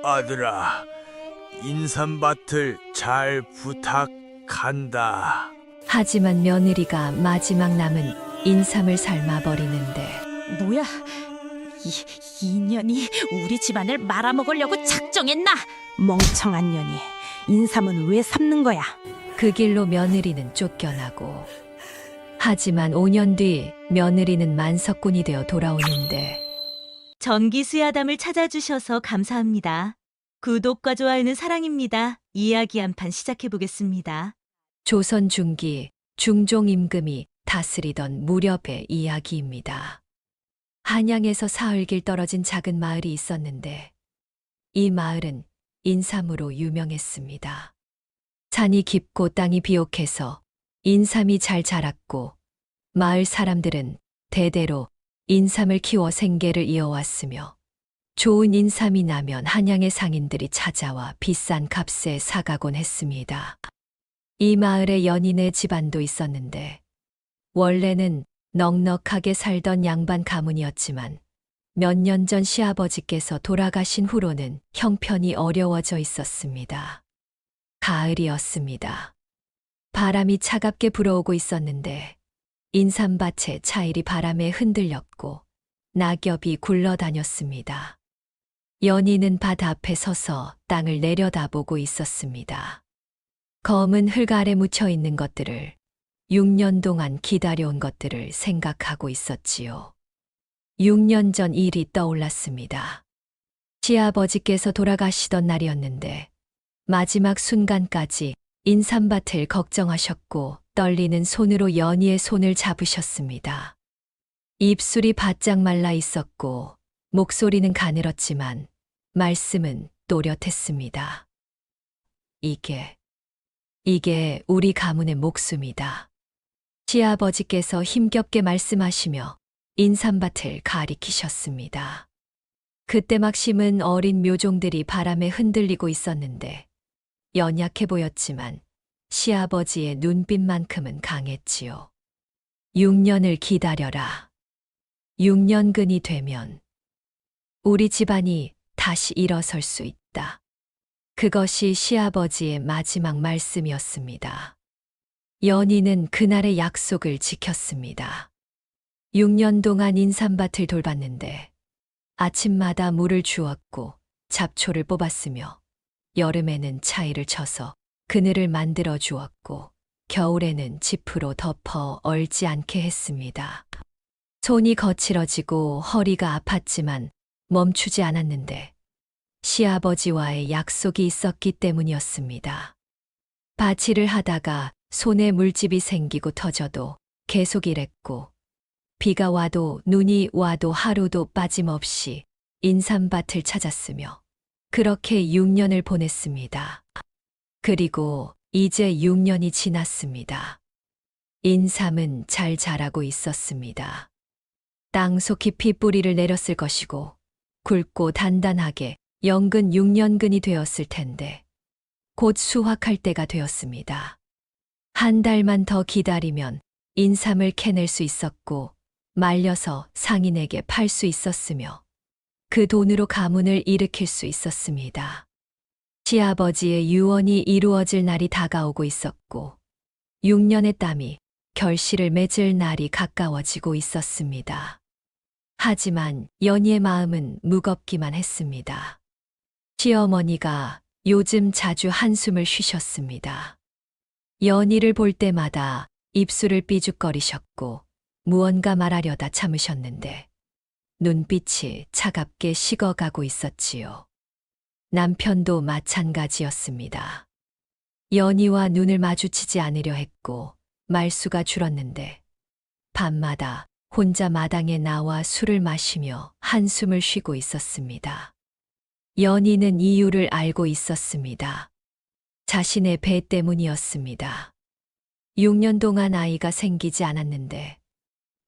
아들아, 인삼밭을 잘 부탁한다. 하지만 며느리가 마지막 남은 인삼을 삶아버리는데 뭐야? 이 년이 우리 집안을 말아먹으려고 작정했나? 멍청한 년이. 인삼은 왜 삶는 거야? 그 길로 며느리는 쫓겨나고, 하지만 5년 뒤 며느리는 만석군이 되어 돌아오는데 전기수야담을 찾아주셔서 감사합니다. 구독과 좋아요는 사랑입니다. 이야기 한 판 시작해보겠습니다. 조선 중기 중종 임금이 다스리던 무렵의 이야기입니다. 한양에서 사흘길 떨어진 작은 마을이 있었는데 이 마을은 인삼으로 유명했습니다. 산이 깊고 땅이 비옥해서 인삼이 잘 자랐고 마을 사람들은 대대로 인삼을 키워 생계를 이어왔으며 좋은 인삼이 나면 한양의 상인들이 찾아와 비싼 값에 사가곤 했습니다. 이 마을에 연인의 집안도 있었는데 원래는 넉넉하게 살던 양반 가문이었지만 몇 년 전 시아버지께서 돌아가신 후로는 형편이 어려워져 있었습니다. 가을이었습니다. 바람이 차갑게 불어오고 있었는데 인삼밭의 차일이 바람에 흔들렸고 낙엽이 굴러다녔습니다. 연희는 밭 앞에 서서 땅을 내려다보고 있었습니다. 검은 흙 아래 묻혀 있는 것들을 6년 동안 기다려온 것들을 생각하고 있었지요. 6년 전 일이 떠올랐습니다. 시아버지께서 돌아가시던 날이었는데 마지막 순간까지 인삼밭을 걱정하셨고 떨리는 손으로 연희의 손을 잡으셨습니다. 입술이 바짝 말라 있었고 목소리는 가늘었지만 말씀은 또렷했습니다. 이게 우리 가문의 목숨이다. 시아버지께서 힘겹게 말씀하시며 인삼밭을 가리키셨습니다. 그때 막 심은 어린 묘종들이 바람에 흔들리고 있었는데 연약해 보였지만 시아버지의 눈빛만큼은 강했지요. 6년을 기다려라. 6년근이 되면 우리 집안이 다시 일어설 수 있다. 그것이 시아버지의 마지막 말씀이었습니다. 연희는 그날의 약속을 지켰습니다. 6년 동안 인삼밭을 돌봤는데 아침마다 물을 주었고 잡초를 뽑았으며 여름에는 차이를 쳐서 그늘을 만들어 주었고 겨울에는 지프로 덮어 얼지 않게 했습니다. 손이 거칠어지고 허리가 아팠지만 멈추지 않았는데 시아버지와의 약속이 있었기 때문이었습니다. 밭일을 하다가 손에 물집이 생기고 터져도 계속 일했고 비가 와도 눈이 와도 하루도 빠짐없이 인삼밭을 찾았으며 그렇게 6년을 보냈습니다. 그리고 이제 6년이 지났습니다. 인삼은 잘 자라고 있었습니다. 땅속 깊이 뿌리를 내렸을 것이고 굵고 단단하게 연근 6년근이 되었을 텐데 곧 수확할 때가 되었습니다. 한 달만 더 기다리면 인삼을 캐낼 수 있었고 말려서 상인에게 팔 수 있었으며 그 돈으로 가문을 일으킬 수 있었습니다. 시아버지의 유언이 이루어질 날이 다가오고 있었고 6년의 땀이 결실을 맺을 날이 가까워지고 있었습니다. 하지만 연희의 마음은 무겁기만 했습니다. 시어머니가 요즘 자주 한숨을 쉬셨습니다. 연희를 볼 때마다 입술을 삐죽거리셨고 무언가 말하려다 참으셨는데 눈빛이 차갑게 식어가고 있었지요. 남편도 마찬가지였습니다. 연희와 눈을 마주치지 않으려 했고 말수가 줄었는데 밤마다 혼자 마당에 나와 술을 마시며 한숨을 쉬고 있었습니다. 연희는 이유를 알고 있었습니다. 자신의 배 때문이었습니다. 6년 동안 아이가 생기지 않았는데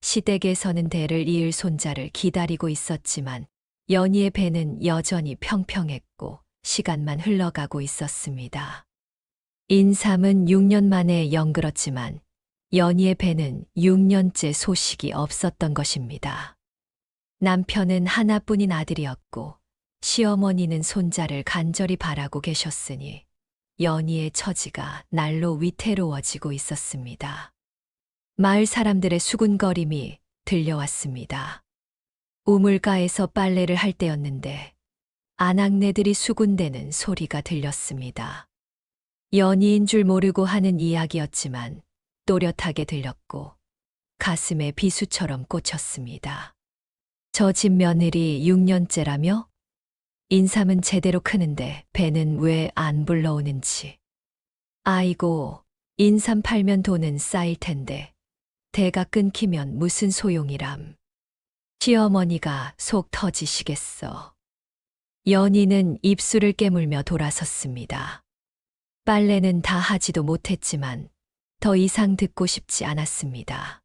시댁에서는 대를 이을 손자를 기다리고 있었지만 연희의 배는 여전히 평평했고 시간만 흘러가고 있었습니다. 인삼은 6년 만에 영글었지만 연희의 배는 6년째 소식이 없었던 것입니다. 남편은 하나뿐인 아들이었고 시어머니는 손자를 간절히 바라고 계셨으니 연희의 처지가 날로 위태로워지고 있었습니다. 마을 사람들의 수군거림이 들려왔습니다. 우물가에서 빨래를 할 때였는데 아낙네들이 수군대는 소리가 들렸습니다. 연희인 줄 모르고 하는 이야기였지만 또렷하게 들렸고 가슴에 비수처럼 꽂혔습니다. 저 집 며느리 6년째라며? 인삼은 제대로 크는데 배는 왜 안 불러오는지. 아이고, 인삼 팔면 돈은 쌓일 텐데 대가 끊기면 무슨 소용이람. 시어머니가 속 터지시겠어. 연희는 입술을 깨물며 돌아섰습니다. 빨래는 다 하지도 못했지만 더 이상 듣고 싶지 않았습니다.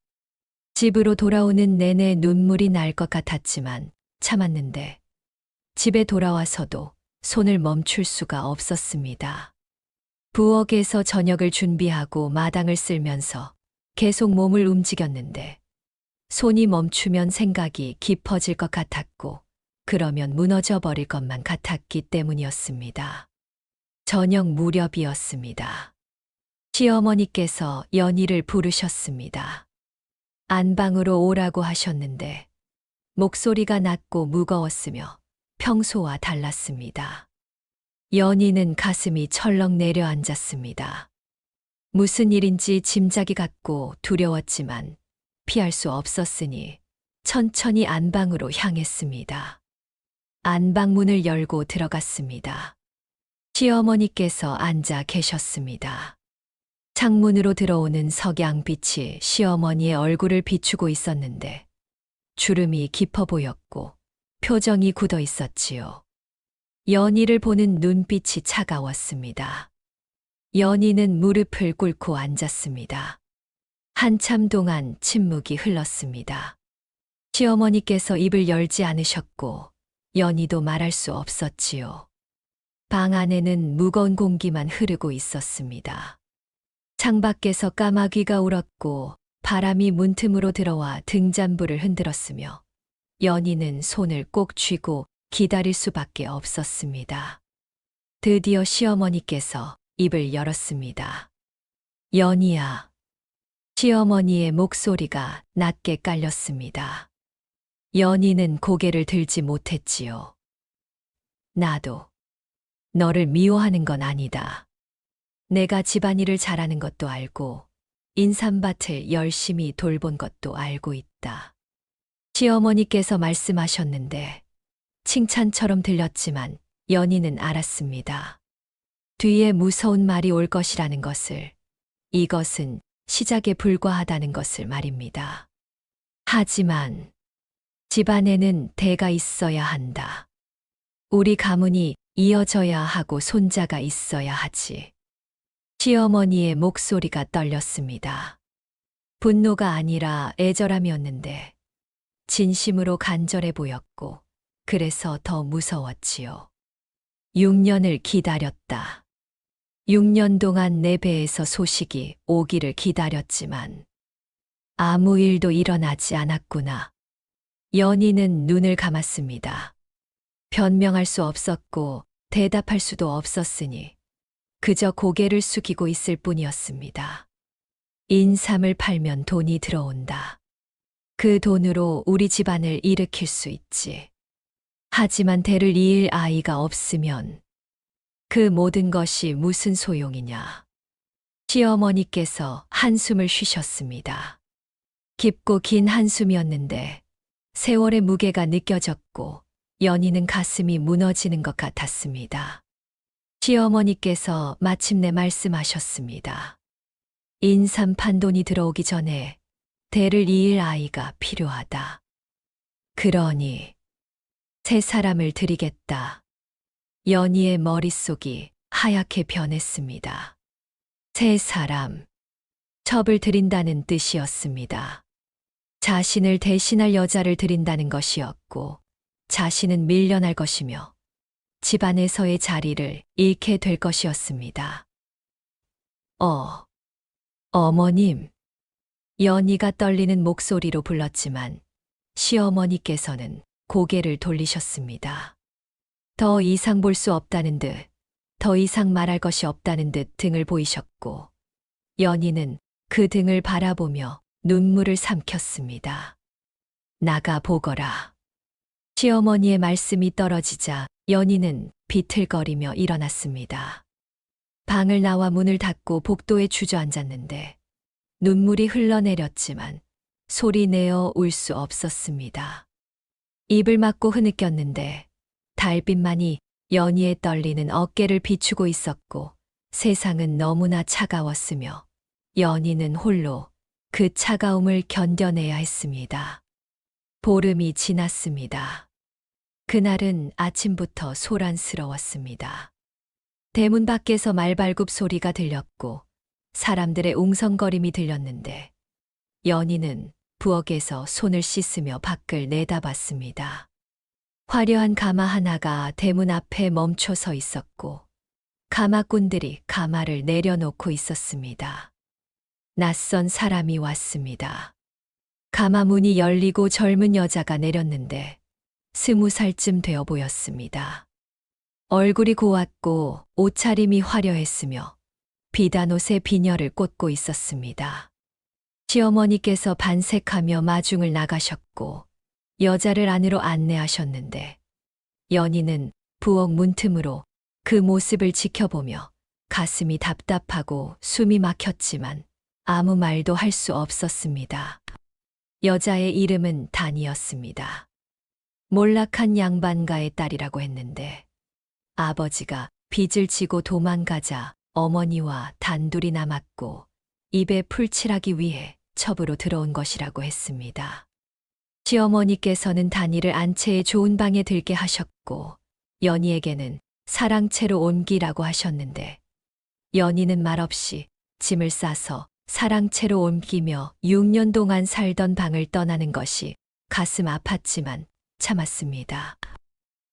집으로 돌아오는 내내 눈물이 날 것 같았지만 참았는데 집에 돌아와서도 손을 멈출 수가 없었습니다. 부엌에서 저녁을 준비하고 마당을 쓸면서 계속 몸을 움직였는데 손이 멈추면 생각이 깊어질 것 같았고 그러면 무너져 버릴 것만 같았기 때문이었습니다. 저녁 무렵이었습니다. 시어머니께서 연희를 부르셨습니다. 안방으로 오라고 하셨는데 목소리가 낮고 무거웠으며 평소와 달랐습니다. 연희는 가슴이 철렁 내려앉았습니다. 무슨 일인지 짐작이 갔고 두려웠지만 피할 수 없었으니 천천히 안방으로 향했습니다. 안방문을 열고 들어갔습니다. 시어머니께서 앉아 계셨습니다. 창문으로 들어오는 석양빛이 시어머니의 얼굴을 비추고 있었는데 주름이 깊어 보였고 표정이 굳어 있었지요. 연희를 보는 눈빛이 차가웠습니다. 연희는 무릎을 꿇고 앉았습니다. 한참 동안 침묵이 흘렀습니다. 시어머니께서 입을 열지 않으셨고 연희도 말할 수 없었지요. 방 안에는 무거운 공기만 흐르고 있었습니다. 창밖에서 까마귀가 울었고 바람이 문틈으로 들어와 등잔불을 흔들었으며 연희는 손을 꼭 쥐고 기다릴 수밖에 없었습니다. 드디어 시어머니께서 입을 열었습니다. 연희야. 시어머니의 목소리가 낮게 깔렸습니다. 연희는 고개를 들지 못했지요. 나도 너를 미워하는 건 아니다. 내가 집안일을 잘하는 것도 알고 인삼밭을 열심히 돌본 것도 알고 있다. 시어머니께서 말씀하셨는데 칭찬처럼 들렸지만 연희는 알았습니다. 뒤에 무서운 말이 올 것이라는 것을, 이것은 시작에 불과하다는 것을 말입니다. 하지만 집안에는 대가 있어야 한다. 우리 가문이 이어져야 하고 손자가 있어야 하지. 시어머니의 목소리가 떨렸습니다. 분노가 아니라 애절함이었는데 진심으로 간절해 보였고 그래서 더 무서웠지요. 6년을 기다렸다. 6년 동안 내 배에서 소식이 오기를 기다렸지만 아무 일도 일어나지 않았구나. 연희는 눈을 감았습니다. 변명할 수 없었고 대답할 수도 없었으니 그저 고개를 숙이고 있을 뿐이었습니다. 인삼을 팔면 돈이 들어온다. 그 돈으로 우리 집안을 일으킬 수 있지. 하지만 대를 이을 아이가 없으면 그 모든 것이 무슨 소용이냐. 시어머니께서 한숨을 쉬셨습니다. 깊고 긴 한숨이었는데 세월의 무게가 느껴졌고 연희는 가슴이 무너지는 것 같았습니다. 시어머니께서 마침내 말씀하셨습니다. 인삼 판돈이 들어오기 전에 대를 이을 아이가 필요하다. 그러니 새 사람을 드리겠다. 연희의 머릿속이 하얗게 변했습니다. 새 사람, 첩을 드린다는 뜻이었습니다. 자신을 대신할 여자를 드린다는 것이었고 자신은 밀려날 것이며 집안에서의 자리를 잃게 될 것이었습니다. 어머님. 연희가 떨리는 목소리로 불렀지만 시어머니께서는 고개를 돌리셨습니다. 더 이상 볼 수 없다는 듯, 더 이상 말할 것이 없다는 듯 등을 보이셨고, 연희는 그 등을 바라보며 눈물을 삼켰습니다. 나가 보거라. 시어머니의 말씀이 떨어지자 연희는 비틀거리며 일어났습니다. 방을 나와 문을 닫고 복도에 주저앉았는데 눈물이 흘러내렸지만 소리내어 울 수 없었습니다. 입을 막고 흐느꼈는데 달빛만이 연희의 떨리는 어깨를 비추고 있었고 세상은 너무나 차가웠으며 연희는 홀로 그 차가움을 견뎌내야 했습니다. 보름이 지났습니다. 그날은 아침부터 소란스러웠습니다. 대문 밖에서 말발굽 소리가 들렸고 사람들의 웅성거림이 들렸는데 연희는 부엌에서 손을 씻으며 밖을 내다봤습니다. 화려한 가마 하나가 대문 앞에 멈춰 서 있었고 가마꾼들이 가마를 내려놓고 있었습니다. 낯선 사람이 왔습니다. 가마 문이 열리고 젊은 여자가 내렸는데 20살쯤 되어 보였습니다. 얼굴이 고왔고 옷차림이 화려했으며 비단옷에 비녀를 꽂고 있었습니다. 시어머니께서 반색하며 마중을 나가셨고 여자를 안으로 안내하셨는데 연희는 부엌 문틈으로 그 모습을 지켜보며 가슴이 답답하고 숨이 막혔지만 아무 말도 할 수 없었습니다. 여자의 이름은 단이었습니다. 몰락한 양반가의 딸이라고 했는데 아버지가 빚을 지고 도망가자 어머니와 단둘이 남았고 입에 풀칠하기 위해 첩으로 들어온 것이라고 했습니다. 시어머니께서는 단이를 안채의 좋은 방에 들게 하셨고 연희에게는 사랑채로 옮기라고 하셨는데 연희는 말없이 짐을 싸서 사랑채로 옮기며 6년 동안 살던 방을 떠나는 것이 가슴 아팠지만 참았습니다.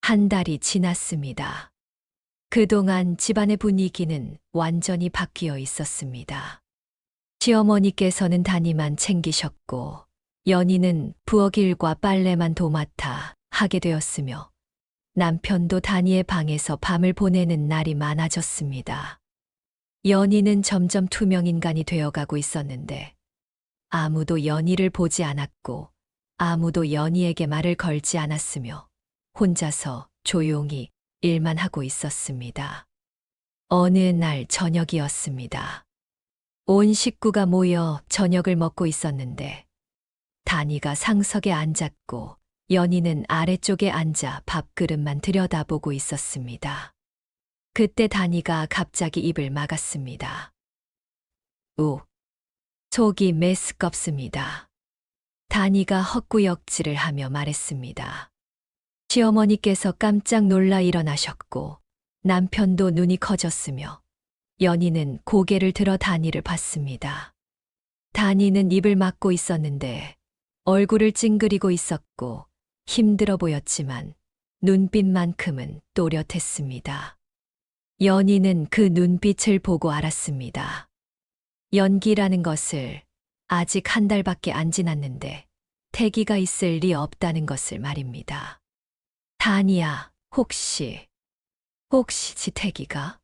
한 달이 지났습니다. 그동안 집안의 분위기는 완전히 바뀌어 있었습니다. 시어머니께서는 단이만 챙기셨고 연희는 부엌 일과 빨래만 도맡아 하게 되었으며 남편도 단이의 방에서 밤을 보내는 날이 많아졌습니다. 연희는 점점 투명인간이 되어가고 있었는데 아무도 연희를 보지 않았고 아무도 연희에게 말을 걸지 않았으며 혼자서 조용히 일만 하고 있었습니다. 어느 날 저녁이었습니다. 온 식구가 모여 저녁을 먹고 있었는데 단이가 상석에 앉았고 연희는 아래쪽에 앉아 밥그릇만 들여다보고 있었습니다. 그때 단이가 갑자기 입을 막았습니다. 속이 메스껍습니다. 단이가 헛구역질을 하며 말했습니다. 시어머니께서 깜짝 놀라 일어나셨고 남편도 눈이 커졌으며 연희는 고개를 들어 단이를 봤습니다. 단이는 입을 막고 있었는데 얼굴을 찡그리고 있었고 힘들어 보였지만 눈빛만큼은 또렷했습니다. 연희는 그 눈빛을 보고 알았습니다. 연기라는 것을 아직 한 달밖에 안 지났는데 태기가 있을 리 없다는 것을 말입니다. 단이야, 혹시 태기가?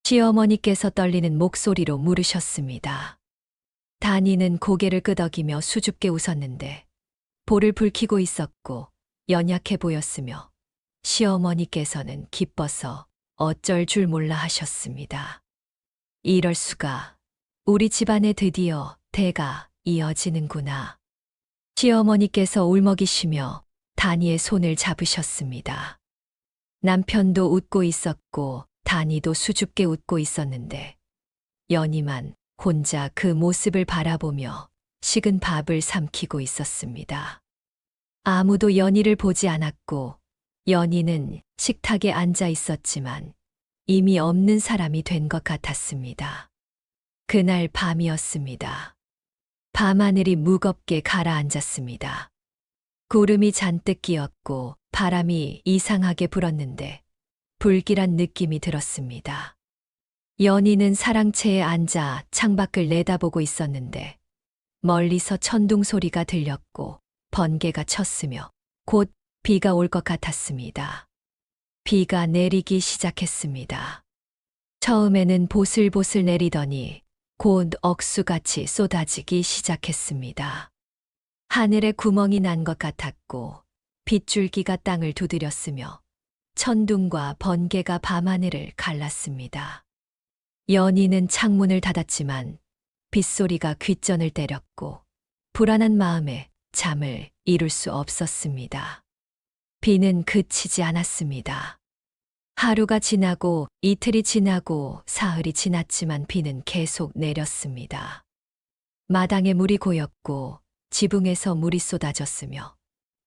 시어머니께서 떨리는 목소리로 물으셨습니다. 단이는 고개를 끄덕이며 수줍게 웃었는데 볼을 붉히고 있었고 연약해 보였으며 시어머니께서는 기뻐서 어쩔 줄 몰라 하셨습니다. 이럴 수가, 우리 집안에 드디어 대가 이어지는구나. 시어머니께서 울먹이시며 단이의 손을 잡으셨습니다. 남편도 웃고 있었고 단이도 수줍게 웃고 있었는데 연희만 혼자 그 모습을 바라보며 식은 밥을 삼키고 있었습니다. 아무도 연희를 보지 않았고 연희는 식탁에 앉아 있었지만 이미 없는 사람이 된 것 같았습니다. 그날 밤이었습니다. 밤하늘이 무겁게 가라앉았습니다. 구름이 잔뜩 끼었고 바람이 이상하게 불었는데 불길한 느낌이 들었습니다. 연희는 사랑채에 앉아 창밖을 내다보고 있었는데 멀리서 천둥 소리가 들렸고 번개가 쳤으며 곧 비가 올 것 같았습니다. 비가 내리기 시작했습니다. 처음에는 보슬보슬 내리더니 곧 억수같이 쏟아지기 시작했습니다. 하늘에 구멍이 난 것 같았고 빗줄기가 땅을 두드렸으며 천둥과 번개가 밤하늘을 갈랐습니다. 연희는 창문을 닫았지만 빗소리가 귓전을 때렸고 불안한 마음에 잠을 이룰 수 없었습니다. 비는 그치지 않았습니다. 하루가 지나고 이틀이 지나고 사흘이 지났지만 비는 계속 내렸습니다. 마당에 물이 고였고 지붕에서 물이 쏟아졌으며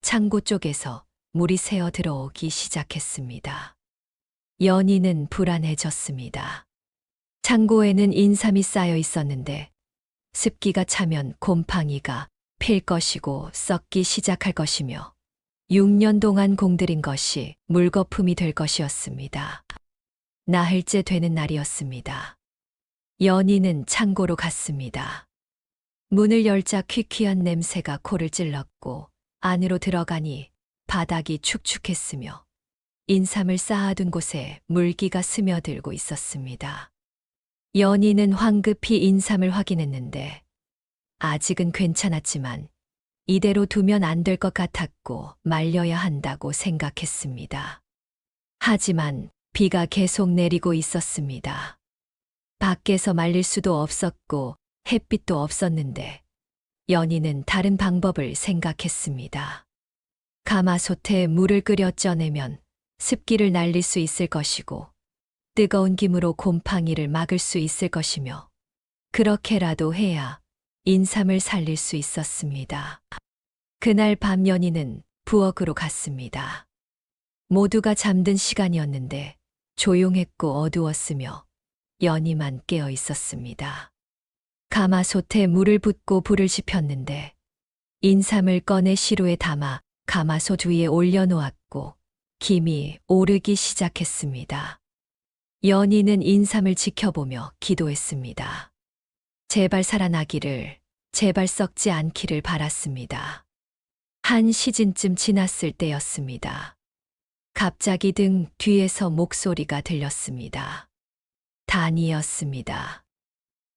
창고 쪽에서 물이 새어 들어오기 시작했습니다. 연희는 불안해졌습니다. 창고에는 인삼이 쌓여 있었는데 습기가 차면 곰팡이가 필 것이고 썩기 시작할 것이며 6년 동안 공들인 것이 물거품이 될 것이었습니다. 나흘째 되는 날이었습니다. 연희는 창고로 갔습니다. 문을 열자 퀴퀴한 냄새가 코를 찔렀고 안으로 들어가니 바닥이 축축했으며 인삼을 쌓아둔 곳에 물기가 스며들고 있었습니다. 연희는 황급히 인삼을 확인했는데 아직은 괜찮았지만 이대로 두면 안 될 것 같았고 말려야 한다고 생각했습니다. 하지만 비가 계속 내리고 있었습니다. 밖에서 말릴 수도 없었고 햇빛도 없었는데 연희는 다른 방법을 생각했습니다. 가마솥에 물을 끓여 쪄내면 습기를 날릴 수 있을 것이고 뜨거운 김으로 곰팡이를 막을 수 있을 것이며 그렇게라도 해야 인삼을 살릴 수 있었습니다. 그날 밤 연희는 부엌으로 갔습니다. 모두가 잠든 시간이었는데 조용했고 어두웠으며 연희만 깨어 있었습니다. 가마솥에 물을 붓고 불을 지폈는데 인삼을 꺼내 시루에 담아 가마솥 위에 올려놓았고 김이 오르기 시작했습니다. 연희는 인삼을 지켜보며 기도했습니다. 제발 살아나기를, 제발 썩지 않기를 바랐습니다. 한 시즌쯤 지났을 때였습니다. 갑자기 등 뒤에서 목소리가 들렸습니다. 단이였습니다.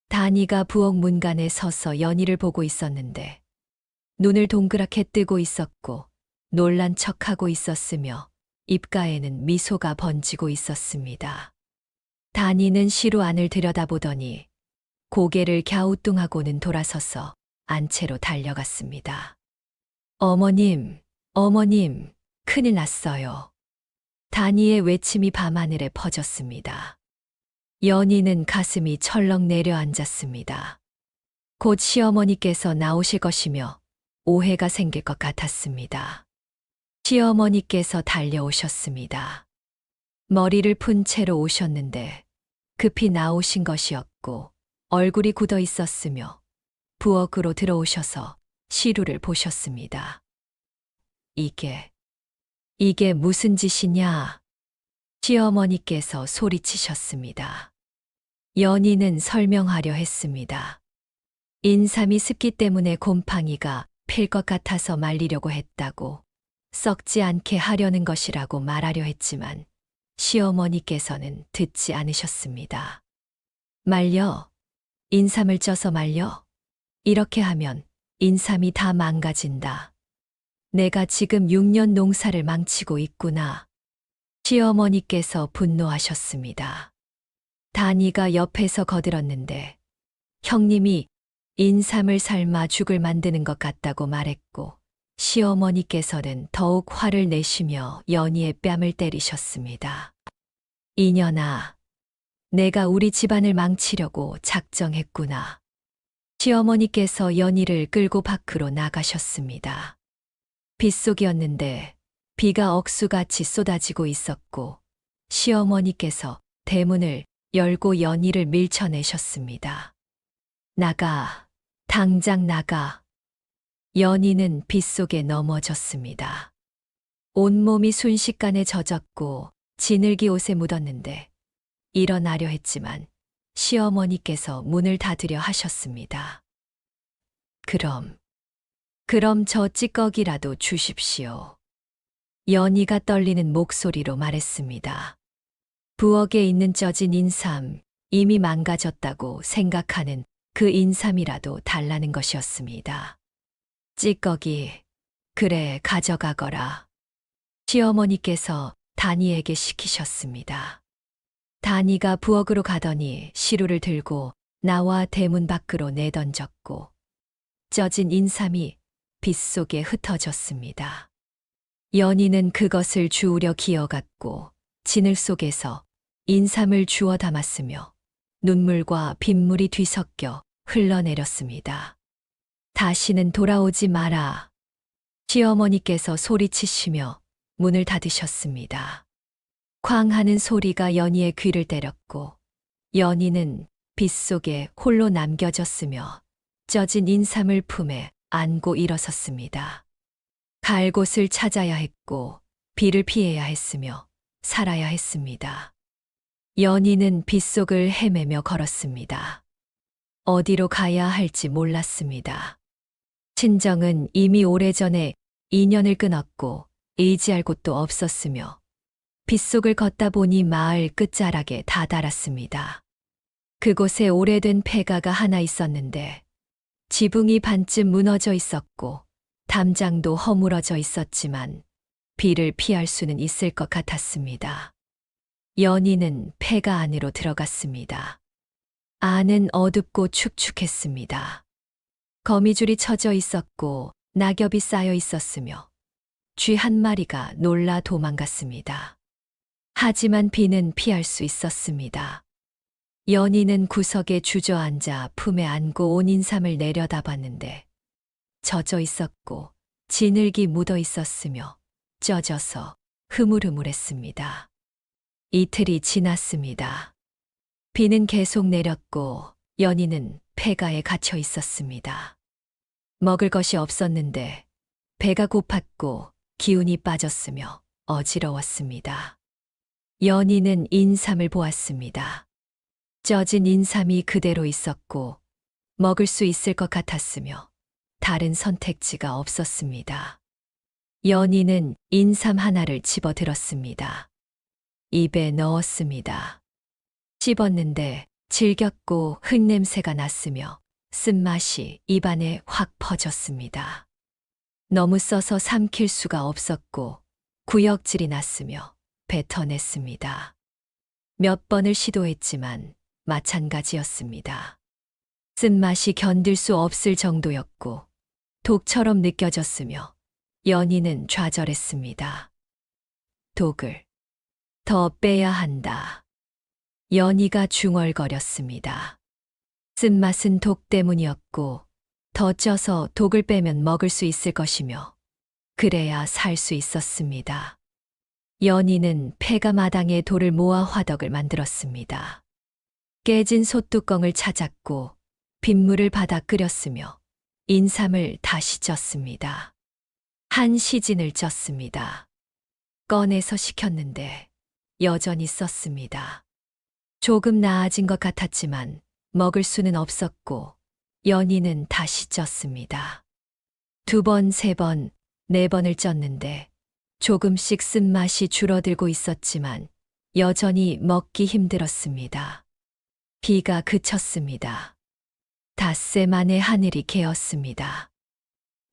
단이가 부엌 문간에 서서 연희를 보고 있었는데 눈을 동그랗게 뜨고 있었고 놀란 척하고 있었으며 입가에는 미소가 번지고 있었습니다. 단이는 시루 안을 들여다보더니 고개를 갸우뚱하고는 돌아서서 안채로 달려갔습니다. 어머님, 어머님, 큰일 났어요. 단이의 외침이 밤하늘에 퍼졌습니다. 연희는 가슴이 철렁 내려앉았습니다. 곧 시어머니께서 나오실 것이며 오해가 생길 것 같았습니다. 시어머니께서 달려오셨습니다. 머리를 푼 채로 오셨는데 급히 나오신 것이었고 얼굴이 굳어 있었으며 부엌으로 들어오셔서 시루를 보셨습니다. 이게 무슨 짓이냐? 시어머니께서 소리치셨습니다. 연희는 설명하려 했습니다. 인삼이 습기 때문에 곰팡이가 필 것 같아서 말리려고 했다고 썩지 않게 하려는 것이라고 말하려 했지만 시어머니께서는 듣지 않으셨습니다. 말려? 인삼을 쪄서 말려? 이렇게 하면 인삼이 다 망가진다. 내가 지금 6년 농사를 망치고 있구나. 시어머니께서 분노하셨습니다. 단이가 옆에서 거들었는데 형님이 인삼을 삶아 죽을 만드는 것 같다고 말했고 시어머니께서는 더욱 화를 내시며 연희의 뺨을 때리셨습니다. 이년아, 내가 우리 집안을 망치려고 작정했구나. 시어머니께서 연희를 끌고 밖으로 나가셨습니다. 빗속이었는데 비가 억수같이 쏟아지고 있었고 시어머니께서 대문을 열고 연희를 밀쳐내셨습니다. 나가, 당장 나가. 연희는 빗속에 넘어졌습니다. 온몸이 순식간에 젖었고 지늘기 옷에 묻었는데 일어나려 했지만 시어머니께서 문을 닫으려 하셨습니다. 그럼 저 찌꺼기라도 주십시오. 연희가 떨리는 목소리로 말했습니다. 부엌에 있는 쪄진 인삼, 이미 망가졌다고 생각하는 그 인삼이라도 달라는 것이었습니다. 찌꺼기, 그래 가져가거라. 시어머니께서 다니에게 시키셨습니다. 다니가 부엌으로 가더니 시루를 들고 나와 대문 밖으로 내던졌고 쪄진 인삼이 빗속에 흩어졌습니다. 연희는 그것을 주우려 기어갔고 진을 속에서 인삼을 주워 담았으며 눈물과 빗물이 뒤섞여 흘러내렸습니다. 다시는 돌아오지 마라. 시어머니께서 소리치시며 문을 닫으셨습니다. 쾅 하는 소리가 연희의 귀를 때렸고 연희는 빗속에 홀로 남겨졌으며 쪄진 인삼을 품에 안고 일어섰습니다. 갈 곳을 찾아야 했고 비를 피해야 했으며 살아야 했습니다. 연희는 빗속을 헤매며 걸었습니다. 어디로 가야 할지 몰랐습니다. 친정은 이미 오래전에 인연을 끊었고 의지할 곳도 없었으며 빗속을 걷다 보니 마을 끝자락에 다다랐습니다. 그곳에 오래된 폐가가 하나 있었는데 지붕이 반쯤 무너져 있었고 담장도 허물어져 있었지만 비를 피할 수는 있을 것 같았습니다. 연희는 폐가 안으로 들어갔습니다. 안은 어둡고 축축했습니다. 거미줄이 쳐져 있었고 낙엽이 쌓여 있었으며 쥐 한 마리가 놀라 도망갔습니다. 하지만 비는 피할 수 있었습니다. 연희는 구석에 주저앉아 품에 안고 온 인삼을 내려다봤는데 젖어 있었고 진흙이 묻어 있었으며 쪄져서 흐물흐물했습니다. 이틀이 지났습니다. 비는 계속 내렸고 연희는 폐가에 갇혀 있었습니다. 먹을 것이 없었는데 배가 고팠고 기운이 빠졌으며 어지러웠습니다. 연희는 인삼을 보았습니다. 쪄진 인삼이 그대로 있었고 먹을 수 있을 것 같았으며 다른 선택지가 없었습니다. 연희는 인삼 하나를 집어들었습니다. 입에 넣었습니다. 씹었는데 질겼고 흙냄새가 났으며 쓴맛이 입안에 확 퍼졌습니다. 너무 써서 삼킬 수가 없었고 구역질이 났으며 뱉어냈습니다. 몇 번을 시도했지만 마찬가지였습니다. 쓴맛이 견딜 수 없을 정도였고 독처럼 느껴졌으며 연희는 좌절했습니다. 독을 더 빼야 한다. 연희가 중얼거렸습니다. 쓴맛은 독 때문이었고 더 쪄서 독을 빼면 먹을 수 있을 것이며 그래야 살 수 있었습니다. 연희는 폐가 마당에 돌을 모아 화덕을 만들었습니다. 깨진 솥뚜껑을 찾았고 빗물을 받아 끓였으며 인삼을 다시 쪘습니다. 한 시진을 쪘습니다. 꺼내서 식혔는데 여전히 썼습니다. 조금 나아진 것 같았지만 먹을 수는 없었고 연희는 다시 쪘습니다. 2번, 3번, 4번을 쪘는데 조금씩 쓴맛이 줄어들고 있었지만 여전히 먹기 힘들었습니다. 비가 그쳤습니다. 닷새 만에 하늘이 개었습니다.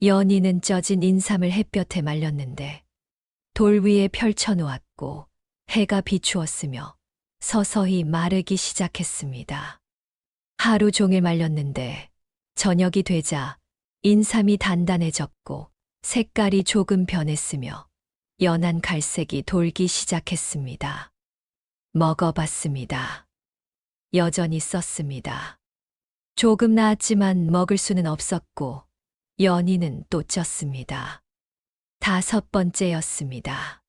연희는 쪄진 인삼을 햇볕에 말렸는데 돌 위에 펼쳐놓았고 해가 비추었으며 서서히 마르기 시작했습니다. 하루 종일 말렸는데 저녁이 되자 인삼이 단단해졌고 색깔이 조금 변했으며 연한 갈색이 돌기 시작했습니다. 먹어봤습니다. 여전히 썼습니다. 조금 나았지만 먹을 수는 없었고 연희는 또 쪘습니다. 5번째였습니다.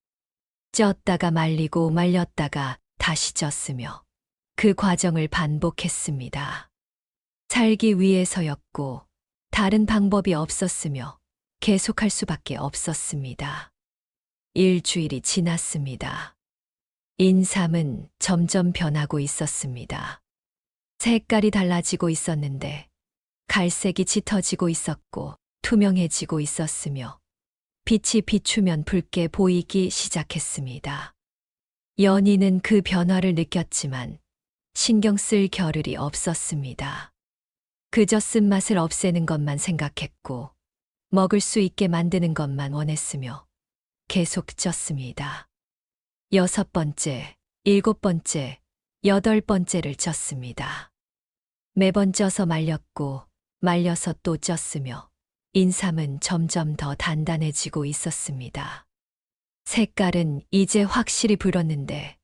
쪘다가 말리고 말렸다가 다시 쪘으며 그 과정을 반복했습니다. 살기 위해서였고 다른 방법이 없었으며 계속할 수밖에 없었습니다. 일주일이 지났습니다. 인삼은 점점 변하고 있었습니다. 색깔이 달라지고 있었는데 갈색이 짙어지고 있었고 투명해지고 있었으며 빛이 비추면 붉게 보이기 시작했습니다. 연희는 그 변화를 느꼈지만 신경 쓸 겨를이 없었습니다. 그저 쓴맛을 없애는 것만 생각했고 먹을 수 있게 만드는 것만 원했으며 계속 쪘습니다. 6번째, 7번째, 8번째를 쪘습니다. 매번 쪄서 말렸고 말려서 또 쪘으며 인삼은 점점 더 단단해지고 있었습니다. 색깔은 이제 확실히 불었는데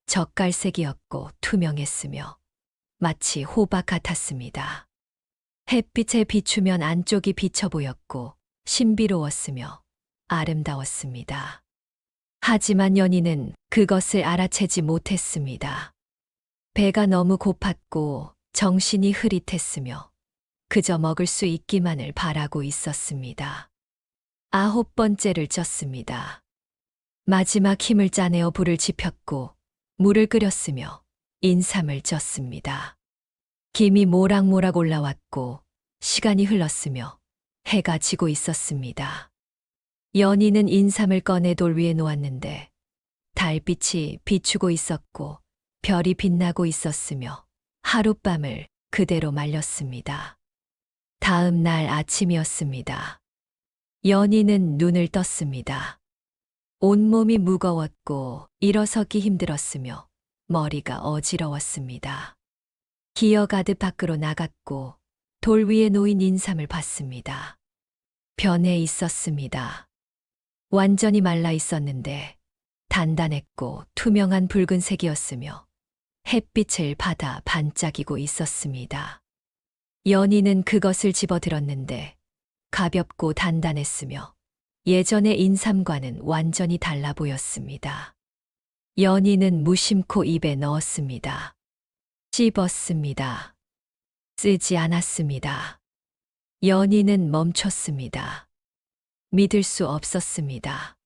젓갈색이었고 투명했으며 마치 호박 같았습니다. 햇빛에 비추면 안쪽이 비쳐 보였고 신비로웠으며 아름다웠습니다. 하지만 연희는 그것을 알아채지 못했습니다. 배가 너무 고팠고 정신이 흐릿했으며 그저 먹을 수 있기만을 바라고 있었습니다. 9번째를 쪘습니다. 마지막 힘을 짜내어 불을 지폈고 물을 끓였으며 인삼을 쪘습니다. 김이 모락모락 올라왔고 시간이 흘렀으며 해가 지고 있었습니다. 연희는 인삼을 꺼내 돌 위에 놓았는데 달빛이 비추고 있었고 별이 빛나고 있었으며 하룻밤을 그대로 말렸습니다. 다음 날 아침이었습니다. 연희는 눈을 떴습니다. 온몸이 무거웠고 일어서기 힘들었으며 머리가 어지러웠습니다. 기어 가듯 밖으로 나갔고 돌 위에 놓인 인삼을 봤습니다. 변해 있었습니다. 완전히 말라 있었는데 단단했고 투명한 붉은색이었으며 햇빛을 받아 반짝이고 있었습니다. 연희는 그것을 집어들었는데 가볍고 단단했으며 예전의 인삼과는 완전히 달라 보였습니다. 연희는 무심코 입에 넣었습니다. 씹었습니다. 쓰지 않았습니다. 연희는 멈췄습니다. 믿을 수 없었습니다.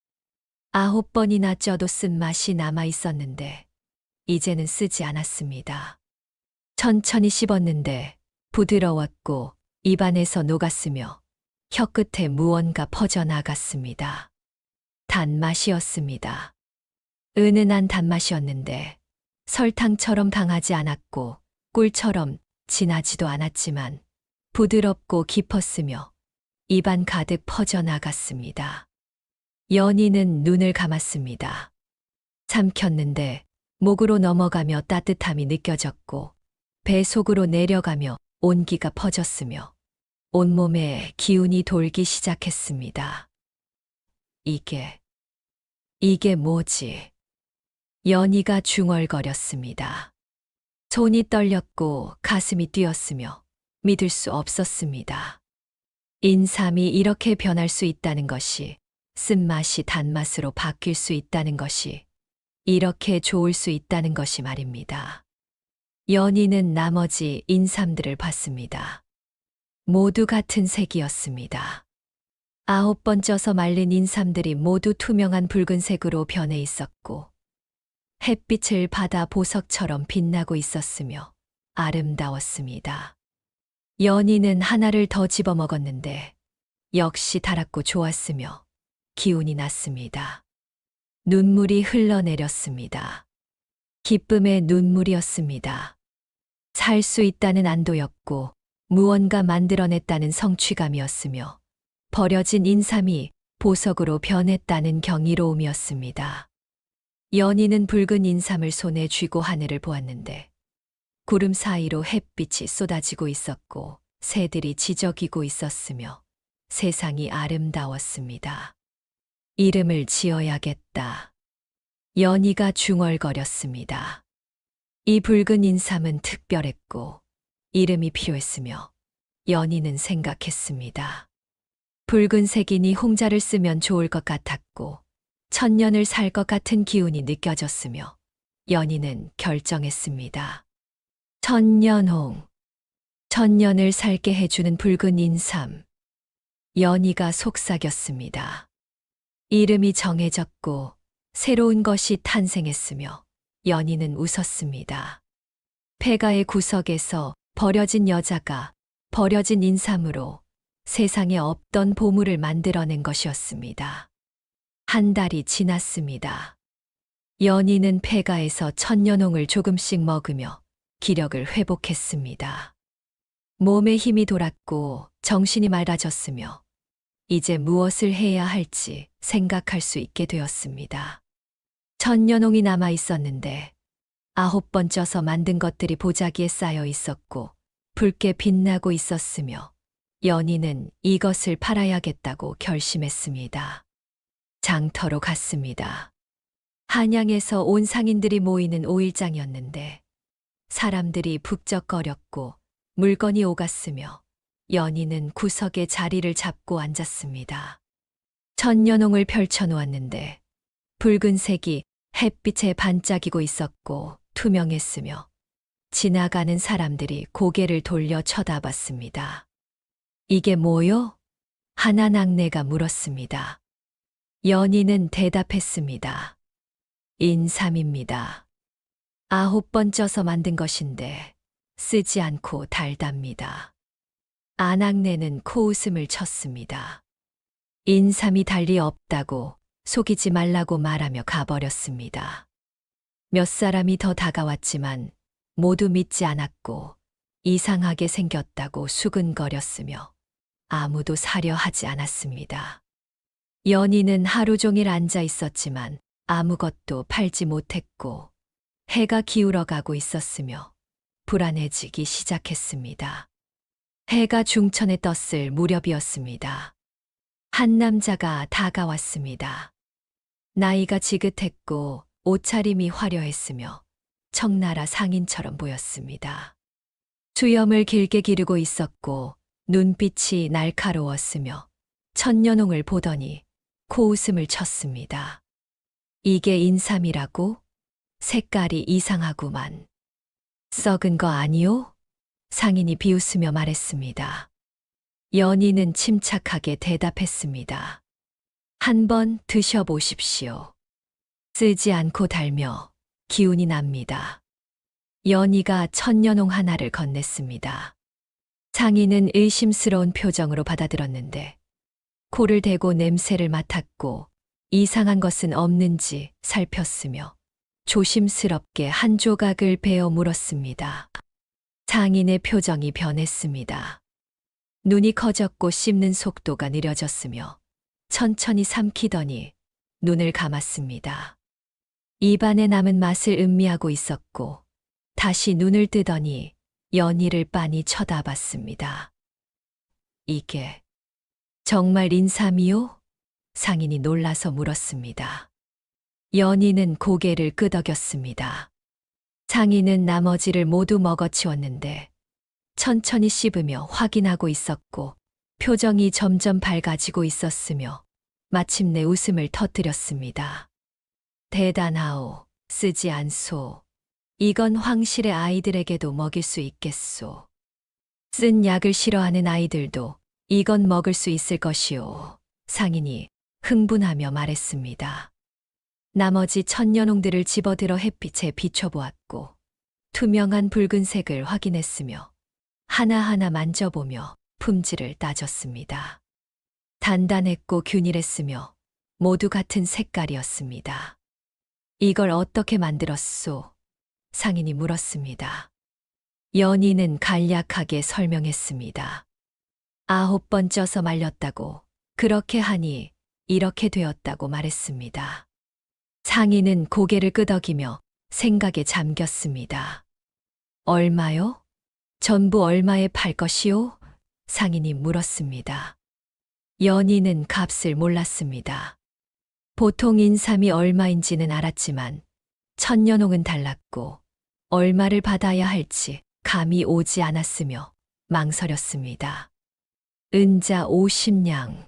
9번이나 쪄도 쓴맛이 남아 있었는데 이제는 쓰지 않았습니다. 천천히 씹었는데 부드러웠고 입안에서 녹았으며 혀끝에 무언가 퍼져나갔습니다. 단맛이었습니다. 은은한 단맛이었는데 설탕처럼 강하지 않았고 꿀처럼 진하지도 않았지만 부드럽고 깊었으며 입안 가득 퍼져나갔습니다. 연희는 눈을 감았습니다. 삼켰는데 목으로 넘어가며 따뜻함이 느껴졌고 배 속으로 내려가며 온기가 퍼졌으며 온몸에 기운이 돌기 시작했습니다. 이게 뭐지? 연희가 중얼거렸습니다. 손이 떨렸고 가슴이 뛰었으며 믿을 수 없었습니다. 인삼이 이렇게 변할 수 있다는 것이, 쓴맛이 단맛으로 바뀔 수 있다는 것이, 이렇게 좋을 수 있다는 것이 말입니다. 연희는 나머지 인삼들을 봤습니다. 모두 같은 색이었습니다. 9번 쪄서 말린 인삼들이 모두 투명한 붉은색으로 변해 있었고 햇빛을 받아 보석처럼 빛나고 있었으며 아름다웠습니다. 연희는 하나를 더 집어 먹었는데 역시 달았고 좋았으며 기운이 났습니다. 눈물이 흘러내렸습니다. 기쁨의 눈물이었습니다. 살 수 있다는 안도였고 무언가 만들어냈다는 성취감이었으며 버려진 인삼이 보석으로 변했다는 경이로움이었습니다. 연희는 붉은 인삼을 손에 쥐고 하늘을 보았는데 구름 사이로 햇빛이 쏟아지고 있었고 새들이 지저귀고 있었으며 세상이 아름다웠습니다. 이름을 지어야겠다. 연희가 중얼거렸습니다. 이 붉은 인삼은 특별했고 이름이 필요했으며 연희는 생각했습니다. 붉은색이니 홍자를 쓰면 좋을 것 같았고 천년을 살 것 같은 기운이 느껴졌으며 연희는 결정했습니다. 천년홍, 천년을 살게 해주는 붉은 인삼. 연희가 속삭였습니다. 이름이 정해졌고 새로운 것이 탄생했으며 연희는 웃었습니다. 폐가의 구석에서 버려진 여자가 버려진 인삼으로 세상에 없던 보물을 만들어낸 것이었습니다. 한 달이 지났습니다. 연희는 폐가에서 천년홍을 조금씩 먹으며 기력을 회복했습니다. 몸에 힘이 돌았고 정신이 맑아졌으며 이제 무엇을 해야 할지 생각할 수 있게 되었습니다. 천년홍이 남아 있었는데 9번 쪄서 만든 것들이 보자기에 쌓여 있었고 붉게 빛나고 있었으며 연희는 이것을 팔아야겠다고 결심했습니다. 장터로 갔습니다. 한양에서 온 상인들이 모이는 5일장이었는데 사람들이 북적거렸고 물건이 오갔으며 연희는 구석에 자리를 잡고 앉았습니다. 천년홍을 펼쳐놓았는데 붉은색이 햇빛에 반짝이고 있었고 투명했으며 지나가는 사람들이 고개를 돌려 쳐다봤습니다. 이게 뭐요? 하나 낙내가 물었습니다. 연희는 대답했습니다. 인삼입니다. 9번 쪄서 만든 것인데 쓰지 않고 달답니다. 아낙네는 코웃음을 쳤습니다. 인삼이 달리 없다고 속이지 말라고 말하며 가버렸습니다. 몇 사람이 더 다가왔지만 모두 믿지 않았고 이상하게 생겼다고 수근거렸으며 아무도 사려 하지 않았습니다. 연희는 하루 종일 앉아 있었지만 아무것도 팔지 못했고 해가 기울어 가고 있었으며 불안해지기 시작했습니다. 해가 중천에 떴을 무렵이었습니다. 한 남자가 다가왔습니다. 나이가 지긋했고 옷차림이 화려했으며 청나라 상인처럼 보였습니다. 수염을 길게 기르고 있었고 눈빛이 날카로웠으며 천년홍을 보더니 코웃음을 쳤습니다. 이게 인삼이라고? 색깔이 이상하구만. 썩은 거 아니오? 상인이 비웃으며 말했습니다. 연희는 침착하게 대답했습니다. 한번 드셔보십시오. 쓰지 않고 달며 기운이 납니다. 연희가 천년홍 하나를 건넸습니다. 상인은 의심스러운 표정으로 받아들었는데 코를 대고 냄새를 맡았고 이상한 것은 없는지 살폈으며 조심스럽게 한 조각을 베어 물었습니다. 상인의 표정이 변했습니다. 눈이 커졌고 씹는 속도가 느려졌으며 천천히 삼키더니 눈을 감았습니다. 입안에 남은 맛을 음미하고 있었고 다시 눈을 뜨더니 연희를 빤히 쳐다봤습니다. 이게 정말 인삼이요? 상인이 놀라서 물었습니다. 연희는 고개를 끄덕였습니다. 상인은 나머지를 모두 먹어치웠는데 천천히 씹으며 확인하고 있었고 표정이 점점 밝아지고 있었으며 마침내 웃음을 터뜨렸습니다. 대단하오, 쓰지 않소. 이건 황실의 아이들에게도 먹일 수 있겠소. 쓴 약을 싫어하는 아이들도 이건 먹을 수 있을 것이오. 상인이 흥분하며 말했습니다. 나머지 천년홍들을 집어들어 햇빛에 비춰보았고 투명한 붉은색을 확인했으며 하나하나 만져보며 품질을 따졌습니다. 단단했고 균일했으며 모두 같은 색깔이었습니다. 이걸 어떻게 만들었소? 상인이 물었습니다. 연희는 간략하게 설명했습니다. 9번 쪄서 말렸다고 그렇게 하니 이렇게 되었다고 말했습니다. 상인은 고개를 끄덕이며 생각에 잠겼습니다. 얼마요? 전부 얼마에 팔 것이요? 상인이 물었습니다. 연희는 값을 몰랐습니다. 보통 인삼이 얼마인지는 알았지만 천년홍은 달랐고 얼마를 받아야 할지 감이 오지 않았으며 망설였습니다. 은자 50냥.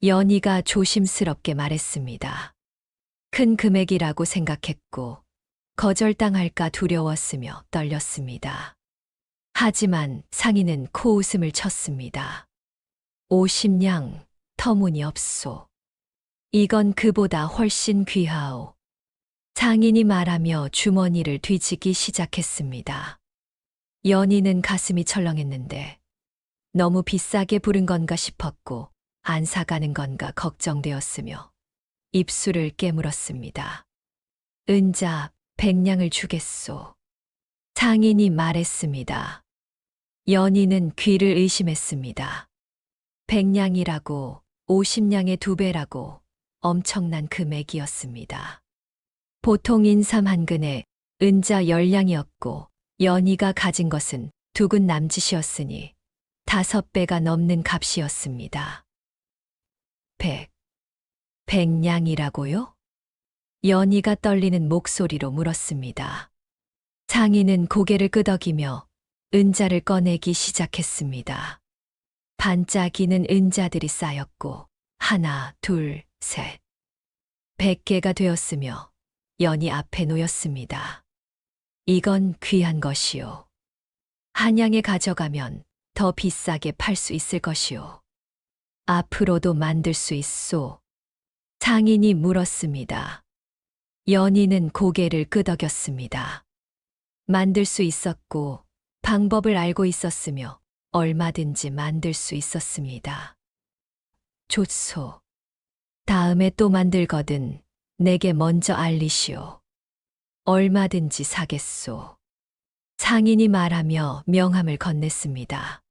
연희가 조심스럽게 말했습니다. 큰 금액이라고 생각했고 거절당할까 두려웠으며 떨렸습니다. 하지만 상인은 코웃음을 쳤습니다. 50냥, 터무니없소. 이건 그보다 훨씬 귀하오. 상인이 말하며 주머니를 뒤지기 시작했습니다. 연희는 가슴이 철렁했는데 너무 비싸게 부른 건가 싶었고 안 사가는 건가 걱정되었으며 입술을 깨물었습니다. 은자, 100냥을 주겠소. 상인이 말했습니다. 연희는 귀를 의심했습니다. 100냥이라고 50냥의 2배라고 엄청난 금액이었습니다. 보통 인삼 한 근에 은자 10냥이었고 연희가 가진 것은 2근 남짓이었으니 5배가 넘는 값이었습니다. 100냥이라고요? 연희가 떨리는 목소리로 물었습니다. 상인은 고개를 끄덕이며 은자를 꺼내기 시작했습니다. 반짝이는 은자들이 쌓였고 하나, 둘, 셋. 100개가 되었으며 연희 앞에 놓였습니다. 이건 귀한 것이요. 한양에 가져가면 더 비싸게 팔 수 있을 것이요. 앞으로도 만들 수 있소. 상인이 물었습니다. 연희는 고개를 끄덕였습니다. 만들 수 있었고 방법을 알고 있었으며 얼마든지 만들 수 있었습니다. 좋소. 다음에 또 만들거든 내게 먼저 알리시오. 얼마든지 사겠소. 상인이 말하며 명함을 건넸습니다.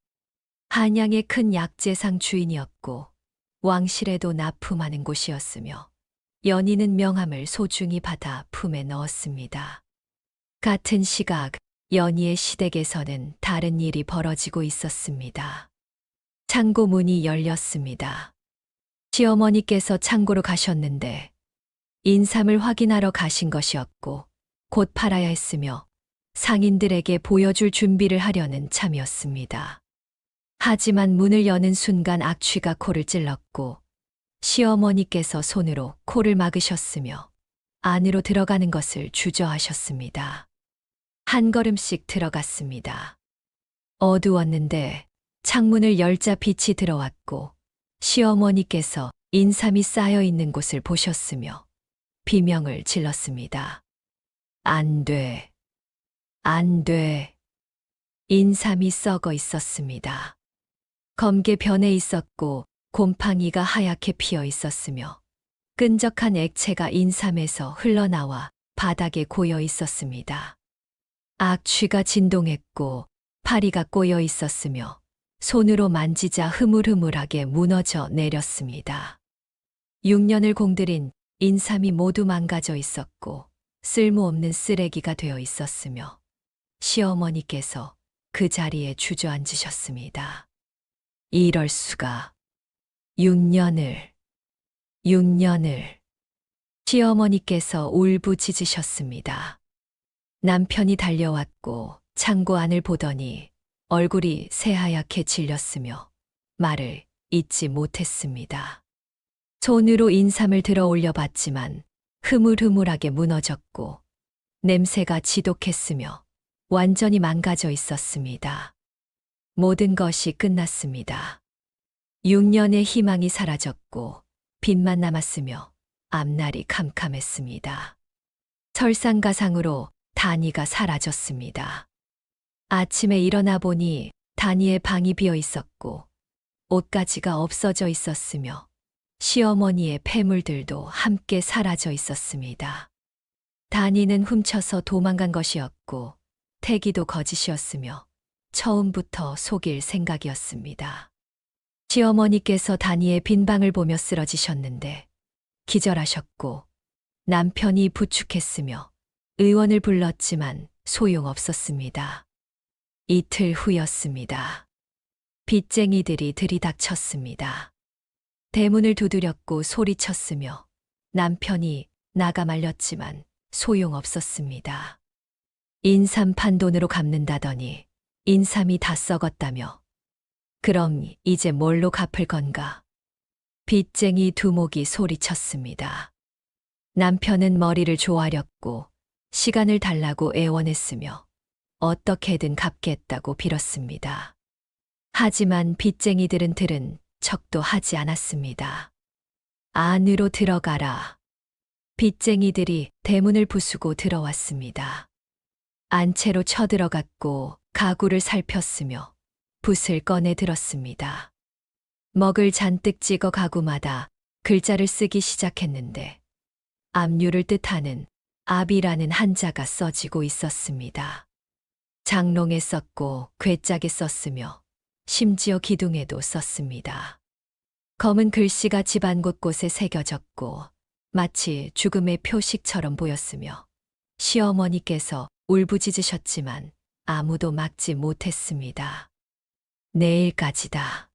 한양의 큰 약재상 주인이었고 왕실에도 납품하는 곳이었으며 연희는 명함을 소중히 받아 품에 넣었습니다. 같은 시각 연희의 시댁에서는 다른 일이 벌어지고 있었습니다. 창고 문이 열렸습니다. 시어머니께서 창고로 가셨는데 인삼을 확인하러 가신 것이었고 곧 팔아야 했으며 상인들에게 보여줄 준비를 하려는 참이었습니다. 하지만 문을 여는 순간 악취가 코를 찔렀고 시어머니께서 손으로 코를 막으셨으며 안으로 들어가는 것을 주저하셨습니다. 한 걸음씩 들어갔습니다. 어두웠는데 창문을 열자 빛이 들어왔고 시어머니께서 인삼이 쌓여 있는 곳을 보셨으며 비명을 질렀습니다. 안 돼. 안 돼. 인삼이 썩어 있었습니다. 검게 변해 있었고 곰팡이가 하얗게 피어 있었으며 끈적한 액체가 인삼에서 흘러나와 바닥에 고여 있었습니다. 악취가 진동했고 파리가 꼬여 있었으며 손으로 만지자 흐물흐물하게 무너져 내렸습니다. 6년을 공들인 인삼이 모두 망가져 있었고 쓸모없는 쓰레기가 되어 있었으며 시어머니께서 그 자리에 주저앉으셨습니다. 이럴 수가. 6년을. 시어머니께서 울부짖으셨습니다. 남편이 달려왔고 창고 안을 보더니 얼굴이 새하얗게 질렸으며 말을 잇지 못했습니다. 손으로 인삼을 들어 올려봤지만 흐물흐물하게 무너졌고 냄새가 지독했으며 완전히 망가져 있었습니다. 모든 것이 끝났습니다. 6년의 희망이 사라졌고 빛만 남았으며 앞날이 캄캄했습니다. 설상가상으로 다니가 사라졌습니다. 아침에 일어나 보니 다니의 방이 비어 있었고 옷가지가 없어져 있었으며 시어머니의 폐물들도 함께 사라져 있었습니다. 다니는 훔쳐서 도망간 것이었고 태기도 거짓이었으며 처음부터 속일 생각이었습니다. 시어머니께서 다니의 빈 방을 보며 쓰러지셨는데 기절하셨고 남편이 부축했으며 의원을 불렀지만 소용없었습니다. 이틀 후였습니다. 빚쟁이들이 들이닥쳤습니다. 대문을 두드렸고 소리쳤으며 남편이 나가 말렸지만 소용없었습니다. 인삼 판 돈으로 갚는다더니 인삼이 다 썩었다며 그럼 이제 뭘로 갚을 건가? 빚쟁이 두목이 소리쳤습니다. 남편은 머리를 조아렸고 시간을 달라고 애원했으며 어떻게든 갚겠다고 빌었습니다. 하지만 빚쟁이들은 들은 척도 하지 않았습니다. 안으로 들어가라. 빚쟁이들이 대문을 부수고 들어왔습니다. 안채로 쳐들어갔고 가구를 살폈으며 붓을 꺼내 들었습니다. 먹을 잔뜩 찍어 가구마다 글자를 쓰기 시작했는데 압류를 뜻하는 압이라는 한자가 써지고 있었습니다. 장롱에 썼고 괴짝에 썼으며 심지어 기둥에도 썼습니다. 검은 글씨가 집안 곳곳에 새겨졌고 마치 죽음의 표식처럼 보였으며 시어머니께서 울부짖으셨지만 아무도 막지 못했습니다. 내일까지다.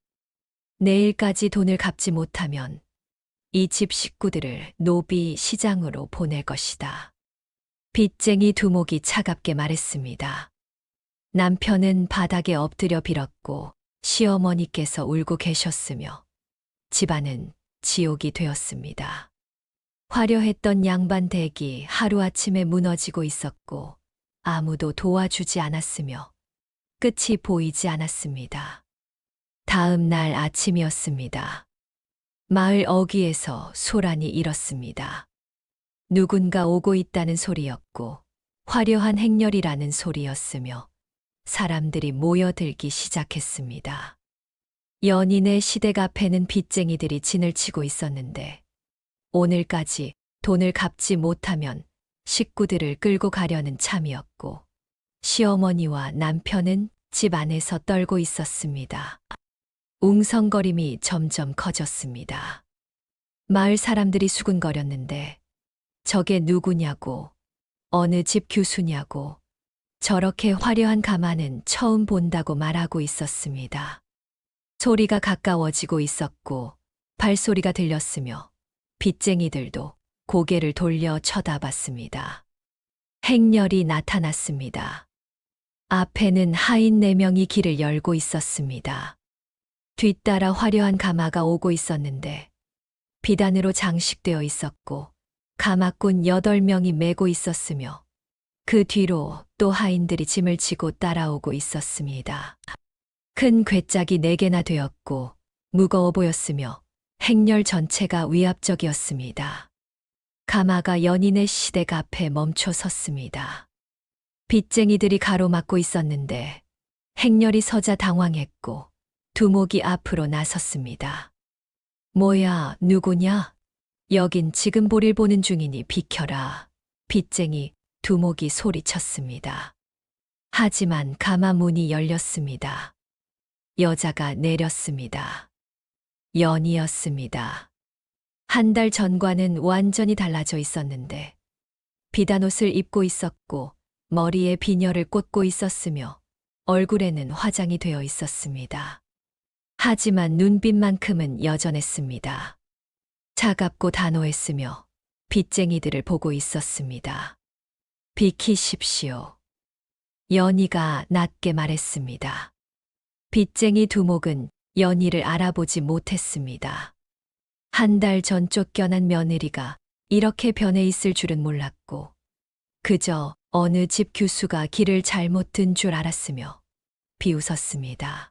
내일까지 돈을 갚지 못하면 이 집 식구들을 노비 시장으로 보낼 것이다. 빚쟁이 두목이 차갑게 말했습니다. 남편은 바닥에 엎드려 빌었고 시어머니께서 울고 계셨으며 집안은 지옥이 되었습니다. 화려했던 양반 댁이 하루아침에 무너지고 있었고 아무도 도와주지 않았으며 끝이 보이지 않았습니다. 다음 날 아침이었습니다. 마을 어귀에서 소란이 일었습니다. 누군가 오고 있다는 소리였고 화려한 행렬이라는 소리였으며 사람들이 모여들기 시작했습니다. 연인의 시댁 앞에는 빚쟁이들이 진을 치고 있었는데 오늘까지 돈을 갚지 못하면 식구들을 끌고 가려는 참이었고 시어머니와 남편은 집 안에서 떨고 있었습니다. 웅성거림이 점점 커졌습니다. 마을 사람들이 수군거렸는데 저게 누구냐고, 어느 집 교수냐고, 저렇게 화려한 가마는 처음 본다고 말하고 있었습니다. 소리가 가까워지고 있었고 발소리가 들렸으며 빚쟁이들도 고개를 돌려 쳐다봤습니다. 행렬이 나타났습니다. 앞에는 하인 4명이 길을 열고 있었습니다. 뒤따라 화려한 가마가 오고 있었는데 비단으로 장식되어 있었고 가마꾼 8명이 메고 있었으며 그 뒤로 또 하인들이 짐을 지고 따라오고 있었습니다. 큰 괴짝이 4개나 되었고 무거워 보였으며 행렬 전체가 위압적이었습니다. 가마가 연인의 시댁 앞에 멈춰 섰습니다. 빚쟁이들이 가로막고 있었는데 행렬이 서자 당황했고 두목이 앞으로 나섰습니다. 뭐야, 누구냐? 여긴 지금 볼일 보는 중이니 비켜라. 빚쟁이 두목이 소리쳤습니다. 하지만 가마 문이 열렸습니다. 여자가 내렸습니다. 연이었습니다. 한 달 전과는 완전히 달라져 있었는데 비단옷을 입고 있었고 머리에 비녀를 꽂고 있었으며 얼굴에는 화장이 되어 있었습니다. 하지만 눈빛만큼은 여전했습니다. 차갑고 단호했으며 빚쟁이들을 보고 있었습니다. 비키십시오. 연희가 낮게 말했습니다. 빚쟁이 두목은 연희를 알아보지 못했습니다. 한 달 전 쫓겨난 며느리가 이렇게 변해 있을 줄은 몰랐고 그저 어느 집 교수가 길을 잘못 든 줄 알았으며 비웃었습니다.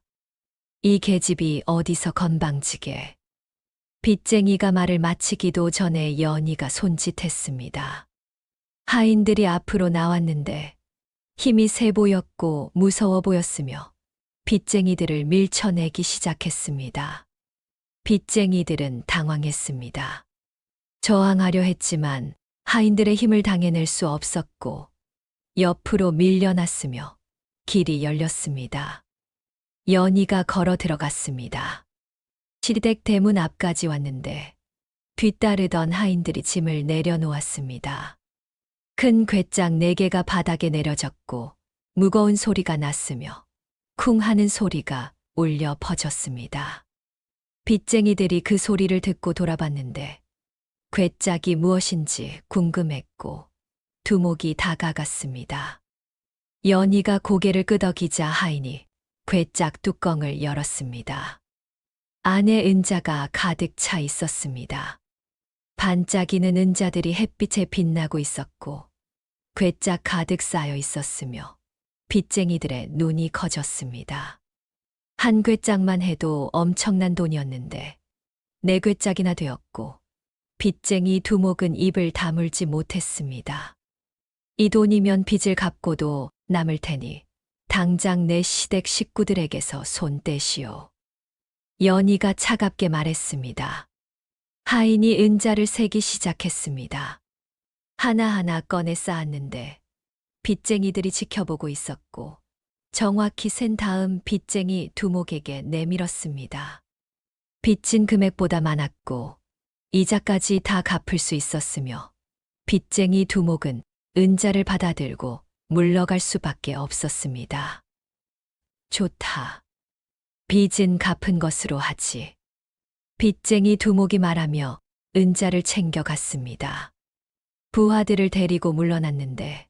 이 계집이 어디서 건방지게. 빚쟁이가 말을 마치기도 전에 연희가 손짓했습니다. 하인들이 앞으로 나왔는데 힘이 세 보였고 무서워 보였으며 빚쟁이들을 밀쳐내기 시작했습니다. 빚쟁이들은 당황했습니다. 저항하려 했지만 하인들의 힘을 당해낼 수 없었고 옆으로 밀려났으며 길이 열렸습니다. 연희가 걸어 들어갔습니다. 시댁 대문 앞까지 왔는데 뒤따르던 하인들이 짐을 내려놓았습니다. 큰 괴짝 4개가 바닥에 내려졌고 무거운 소리가 났으며 쿵 하는 소리가 울려 퍼졌습니다. 빚쟁이들이 그 소리를 듣고 돌아봤는데 괴짝이 무엇인지 궁금했고 두목이 다가갔습니다. 연희가 고개를 끄덕이자 하인이 괴짝 뚜껑을 열었습니다. 안에 은자가 가득 차 있었습니다. 반짝이는 은자들이 햇빛에 빛나고 있었고 괴짝 가득 쌓여 있었으며 빚쟁이들의 눈이 커졌습니다. 한 괴짝만 해도 엄청난 돈이었는데 4괴짝이나 되었고 빚쟁이 두목은 입을 다물지 못했습니다. 이 돈이면 빚을 갚고도 남을 테니 당장 내 시댁 식구들에게서 손 떼시오. 연희가 차갑게 말했습니다. 하인이 은자를 세기 시작했습니다. 하나하나 꺼내 쌓았는데 빚쟁이들이 지켜보고 있었고 정확히 센 다음 빚쟁이 두목에게 내밀었습니다. 빚진 금액보다 많았고 이자까지 다 갚을 수 있었으며 빚쟁이 두목은 은자를 받아들고 물러갈 수밖에 없었습니다. 좋다. 빚은 갚은 것으로 하지. 빚쟁이 두목이 말하며 은자를 챙겨갔습니다. 부하들을 데리고 물러났는데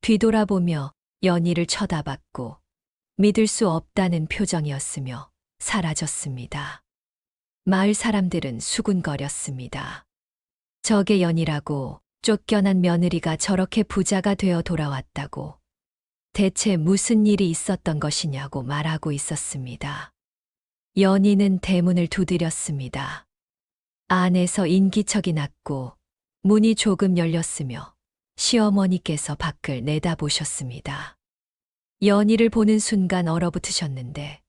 뒤돌아보며 연희를 쳐다봤고 믿을 수 없다는 표정이었으며 사라졌습니다. 마을 사람들은 수군거렸습니다. 저게 연희라고 쫓겨난 며느리가 저렇게 부자가 되어 돌아왔다고 대체 무슨 일이 있었던 것이냐고 말하고 있었습니다. 연희는 대문을 두드렸습니다. 안에서 인기척이 났고 문이 조금 열렸으며 시어머니께서 밖을 내다보셨습니다. 연희를 보는 순간 얼어붙으셨는데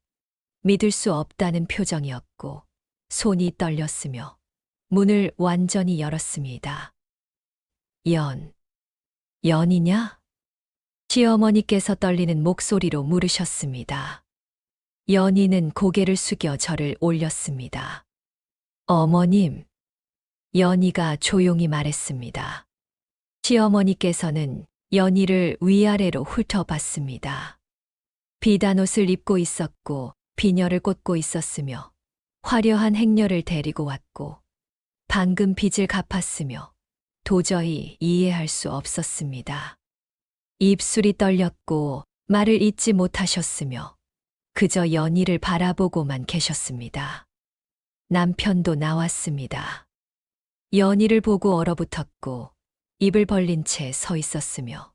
믿을 수 없다는 표정이었고 손이 떨렸으며 문을 완전히 열었습니다. 연이냐? 시어머니께서 떨리는 목소리로 물으셨습니다. 연희는 고개를 숙여 저를 올렸습니다. 어머님, 연희가 조용히 말했습니다. 시어머니께서는 연희를 위아래로 훑어봤습니다. 비단옷을 입고 있었고 비녀를 꽂고 있었으며 화려한 행녀를 데리고 왔고 방금 빚을 갚았으며 도저히 이해할 수 없었습니다. 입술이 떨렸고 말을 잇지 못하셨으며 그저 연희를 바라보고만 계셨습니다. 남편도 나왔습니다. 연희를 보고 얼어붙었고 입을 벌린 채 서 있었으며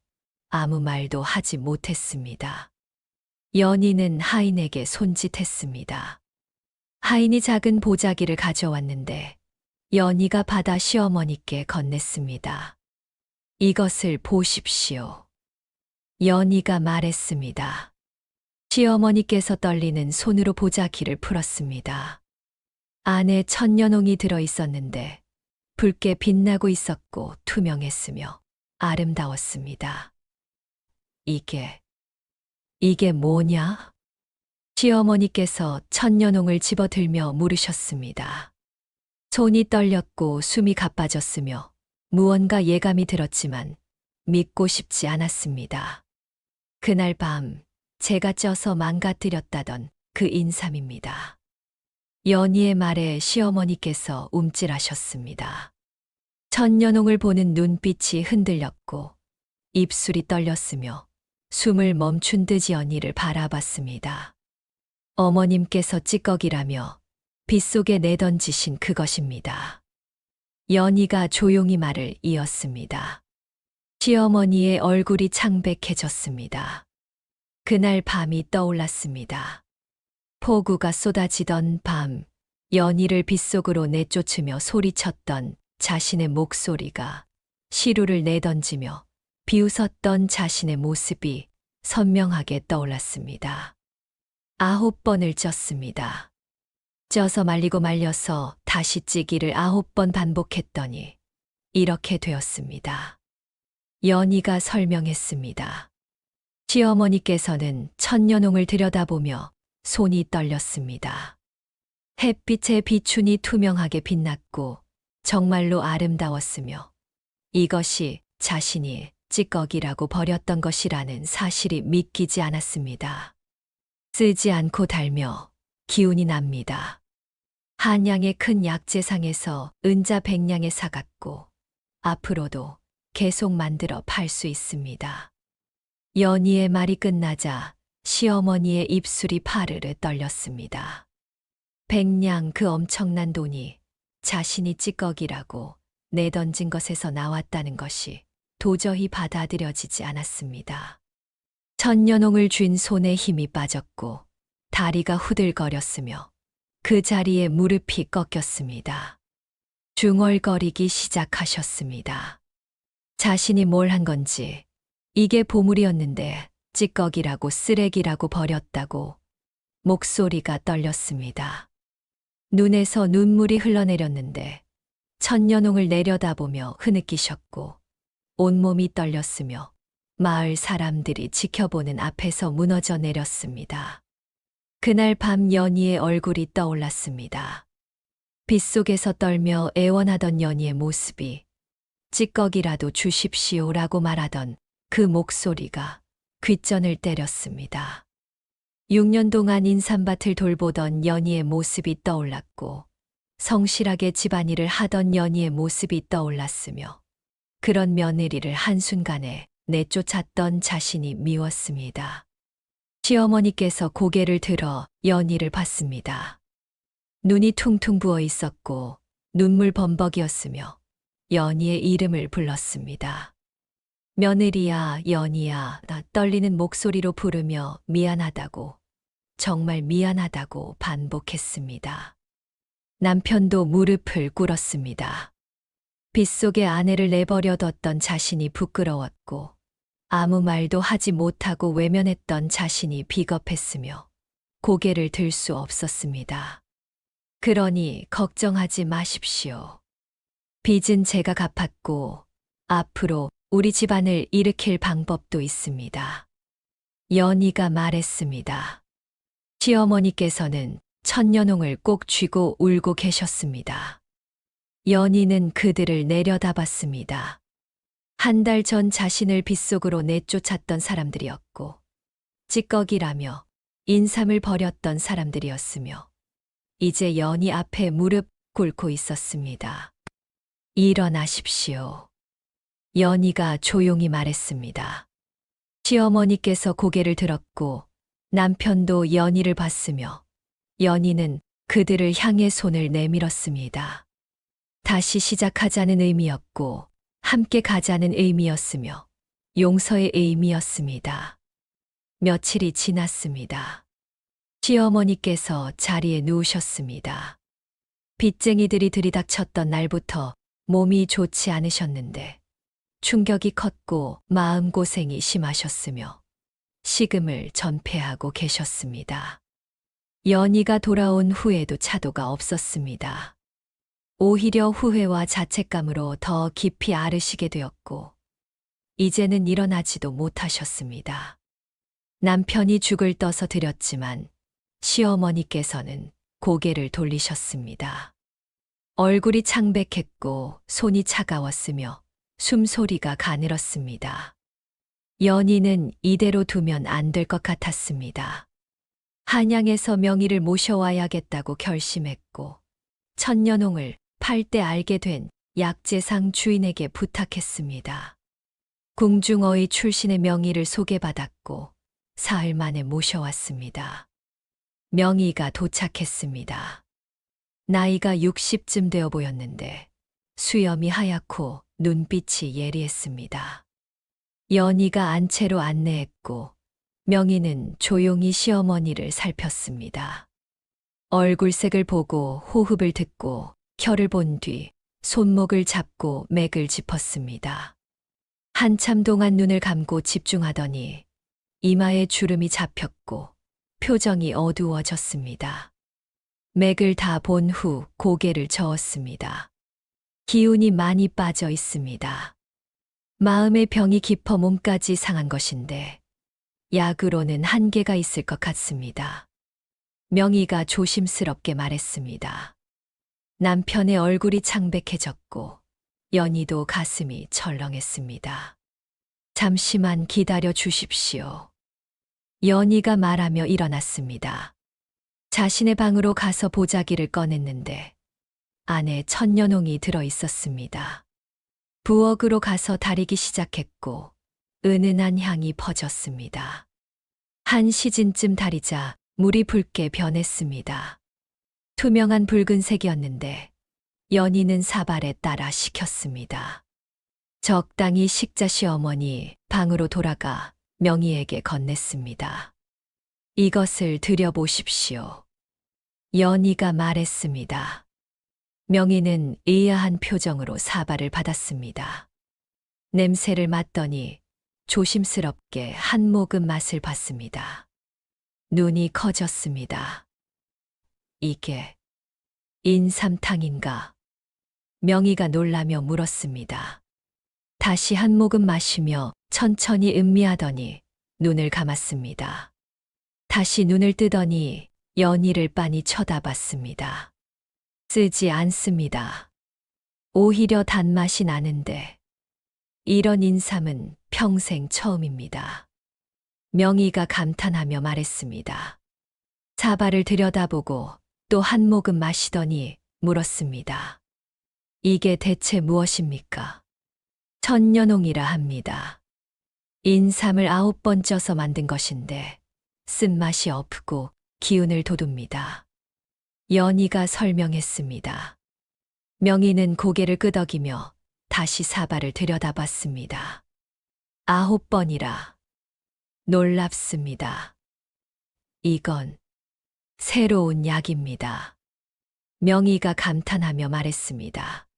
아무 말도 하지 못했습니다. 연희는 하인에게 손짓했습니다. 하인이 작은 보자기를 가져왔는데 연희가 받아 시어머니께 건넸습니다. 이것을 보십시오. 연희가 말했습니다. 시어머니께서 떨리는 손으로 보자기를 풀었습니다. 안에 천년홍이 들어 있었는데 붉게 빛나고 있었고 투명했으며 아름다웠습니다. 이게 뭐냐? 시어머니께서 천년홍을 집어들며 물으셨습니다. 손이 떨렸고 숨이 가빠졌으며 무언가 예감이 들었지만 믿고 싶지 않았습니다. 그날 밤 제가 쪄서 망가뜨렸다던 그 인삼입니다. 연희의 말에 시어머니께서 움찔하셨습니다. 천년홍을 보는 눈빛이 흔들렸고 입술이 떨렸으며 숨을 멈춘 듯 연희를 바라봤습니다. 어머님께서 찌꺼기라며 빗속에 내던지신 그것입니다. 연희가 조용히 말을 이었습니다. 시어머니의 얼굴이 창백해졌습니다. 그날 밤이 떠올랐습니다. 폭우가 쏟아지던 밤, 연희를 빗속으로 내쫓으며 소리쳤던 자신의 목소리가 시루를 내던지며 비웃었던 자신의 모습이 선명하게 떠올랐습니다. 9번을 쪘습니다. 쪄서 말리고 말려서 다시 찌기를 9번 반복했더니 이렇게 되었습니다. 연희가 설명했습니다. 시어머니께서는 천년홍을 들여다보며 손이 떨렸습니다. 햇빛에 비춘이 투명하게 빛났고 정말로 아름다웠으며 이것이 자신이 찌꺼기라고 버렸던 것이라는 사실이 믿기지 않았습니다. 쓰지 않고 달며 기운이 납니다. 한양의 큰 약재상에서 은자 100냥에 사갔고 앞으로도 계속 만들어 팔 수 있습니다. 연희의 말이 끝나자 시어머니의 입술이 파르르 떨렸습니다. 100냥 그 엄청난 돈이 자신이 찌꺼기라고 내던진 것에서 나왔다는 것이 도저히 받아들여지지 않았습니다. 천년홍을 쥔 손에 힘이 빠졌고 다리가 후들거렸으며 그 자리에 무릎이 꺾였습니다. 중얼거리기 시작하셨습니다. 자신이 뭘 한 건지, 이게 보물이었는데 찌꺼기라고 쓰레기라고 버렸다고 목소리가 떨렸습니다. 눈에서 눈물이 흘러내렸는데 천년홍을 내려다보며 흐느끼셨고 온몸이 떨렸으며 마을 사람들이 지켜보는 앞에서 무너져 내렸습니다. 그날 밤 연희의 얼굴이 떠올랐습니다. 빗속에서 떨며 애원하던 연희의 모습이 찌꺼기라도 주십시오라고 말하던 그 목소리가 귓전을 때렸습니다. 6년 동안 인삼밭을 돌보던 연희의 모습이 떠올랐고 성실하게 집안일을 하던 연희의 모습이 떠올랐으며 그런 며느리를 한순간에 내쫓았던 자신이 미웠습니다. 시어머니께서 고개를 들어 연희를 봤습니다. 눈이 퉁퉁 부어 있었고 눈물 범벅이었으며 연희의 이름을 불렀습니다. 며느리야, 연희야, 나 떨리는 목소리로 부르며 미안하다고, 정말 미안하다고 반복했습니다. 남편도 무릎을 꿇었습니다. 빗속에 아내를 내버려뒀던 자신이 부끄러웠고 아무 말도 하지 못하고 외면했던 자신이 비겁했으며 고개를 들 수 없었습니다. 그러니 걱정하지 마십시오. 빚은 제가 갚았고 앞으로 우리 집안을 일으킬 방법도 있습니다. 연희가 말했습니다. 시어머니께서는 천년홍을 꼭 쥐고 울고 계셨습니다. 연희는 그들을 내려다봤습니다. 한 달 전 자신을 빗속으로 내쫓았던 사람들이었고 찌꺼기라며 인삼을 버렸던 사람들이었으며 이제 연희 앞에 무릎 꿇고 있었습니다. 일어나십시오. 연희가 조용히 말했습니다. 시어머니께서 고개를 들었고 남편도 연희를 봤으며 연희는 그들을 향해 손을 내밀었습니다. 다시 시작하자는 의미였고 함께 가자는 의미였으며 용서의 의미였습니다. 며칠이 지났습니다. 시어머니께서 자리에 누우셨습니다. 빚쟁이들이 들이닥쳤던 날부터 몸이 좋지 않으셨는데 충격이 컸고 마음고생이 심하셨으며 식음을 전폐하고 계셨습니다. 연희가 돌아온 후에도 차도가 없었습니다. 오히려 후회와 자책감으로 더 깊이 앓으시게 되었고 이제는 일어나지도 못하셨습니다. 남편이 죽을 떠서 드렸지만 시어머니께서는 고개를 돌리셨습니다. 얼굴이 창백했고 손이 차가웠으며 숨소리가 가늘었습니다. 연희는 이대로 두면 안 될 것 같았습니다. 한양에서 명의를 모셔와야겠다고 결심했고 천년홍을 팔 때 알게 된 약재상 주인에게 부탁했습니다. 궁중어의 출신의 명의를 소개받았고 사흘 만에 모셔왔습니다. 명의가 도착했습니다. 나이가 60쯤 되어 보였는데 수염이 하얗고 눈빛이 예리했습니다. 연희가 안채로 안내했고 명의는 조용히 시어머니를 살폈습니다. 얼굴색을 보고 호흡을 듣고 혀를 본 뒤 손목을 잡고 맥을 짚었습니다. 한참 동안 눈을 감고 집중하더니 이마에 주름이 잡혔고 표정이 어두워졌습니다. 맥을 다 본 후 고개를 저었습니다. 기운이 많이 빠져 있습니다. 마음의 병이 깊어 몸까지 상한 것인데 약으로는 한계가 있을 것 같습니다. 명의가 조심스럽게 말했습니다. 남편의 얼굴이 창백해졌고 연희도 가슴이 철렁했습니다. 잠시만 기다려 주십시오. 연희가 말하며 일어났습니다. 자신의 방으로 가서 보자기를 꺼냈는데 안에 천년홍이 들어 있었습니다. 부엌으로 가서 다리기 시작했고 은은한 향이 퍼졌습니다. 한 시즌쯤 다리자 물이 붉게 변했습니다. 투명한 붉은색이었는데 연희는 사발에 따라 식혔습니다. 적당히 식자 시어머니 방으로 돌아가 명희에게 건넸습니다. 이것을 드려보십시오. 연희가 말했습니다. 명희는 의아한 표정으로 사발을 받았습니다. 냄새를 맡더니 조심스럽게 한 모금 맛을 봤습니다. 눈이 커졌습니다. 이게 인삼탕인가? 명희가 놀라며 물었습니다. 다시 한 모금 마시며 천천히 음미하더니 눈을 감았습니다. 다시 눈을 뜨더니 연희를 빤히 쳐다봤습니다. 쓰지 않습니다. 오히려 단맛이 나는데 이런 인삼은 평생 처음입니다. 명희가 감탄하며 말했습니다. 사발을 들여다보고 또 한 모금 마시더니 물었습니다. 이게 대체 무엇입니까? 천년홍이라 합니다. 인삼을 9번 쪄서 만든 것인데 쓴맛이 없고 기운을 돋웁니다. 연희가 설명했습니다. 명희는 고개를 끄덕이며 다시 사발을 들여다봤습니다. 9번이라. 놀랍습니다. 이건 새로운 약입니다. 명희가 감탄하며 말했습니다.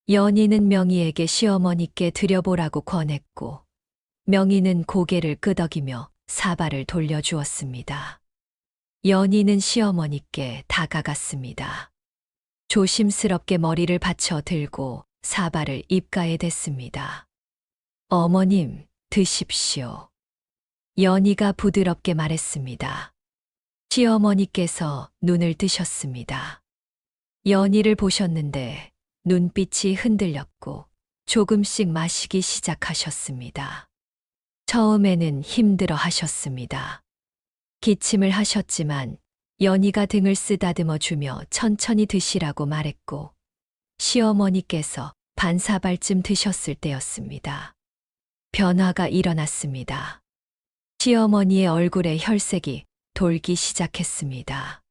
연희는 명희에게 시어머니께 드려보라고 권했고, 명희는 고개를 끄덕이며 사발을 돌려주었습니다. 연희는 시어머니께 다가갔습니다. 조심스럽게 머리를 받쳐 들고 사발을 입가에 댔습니다. 어머님, 드십시오. 연희가 부드럽게 말했습니다. 시어머니께서 눈을 뜨셨습니다. 연희를 보셨는데 눈빛이 흔들렸고 조금씩 마시기 시작하셨습니다. 처음에는 힘들어 하셨습니다. 기침을 하셨지만 연희가 등을 쓰다듬어 주며 천천히 드시라고 말했고, 시어머니께서 반사발쯤 드셨을 때였습니다. 변화가 일어났습니다. 시어머니의 얼굴에 혈색이 돌기 시작했습니다.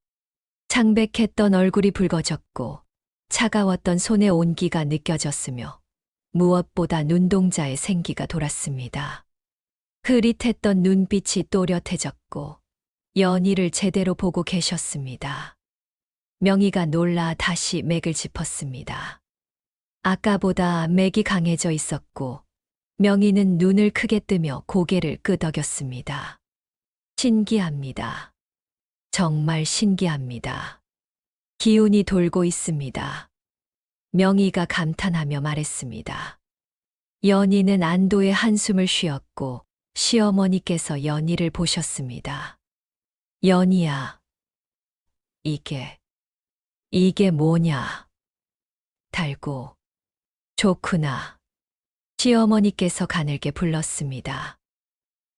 창백했던 얼굴이 붉어졌고 차가웠던 손의 온기가 느껴졌으며 무엇보다 눈동자에 생기가 돌았습니다. 흐릿했던 눈빛이 또렷해졌고 연희를 제대로 보고 계셨습니다. 명희가 놀라 다시 맥을 짚었습니다. 아까보다 맥이 강해져 있었고 명희는 눈을 크게 뜨며 고개를 끄덕였습니다. 신기합니다. 정말 신기합니다. 기운이 돌고 있습니다. 명희가 감탄하며 말했습니다. 연희는 안도의 한숨을 쉬었고 시어머니께서 연희를 보셨습니다. 연희야, 이게 뭐냐? 달고 좋구나. 시어머니께서 가늘게 불렀습니다.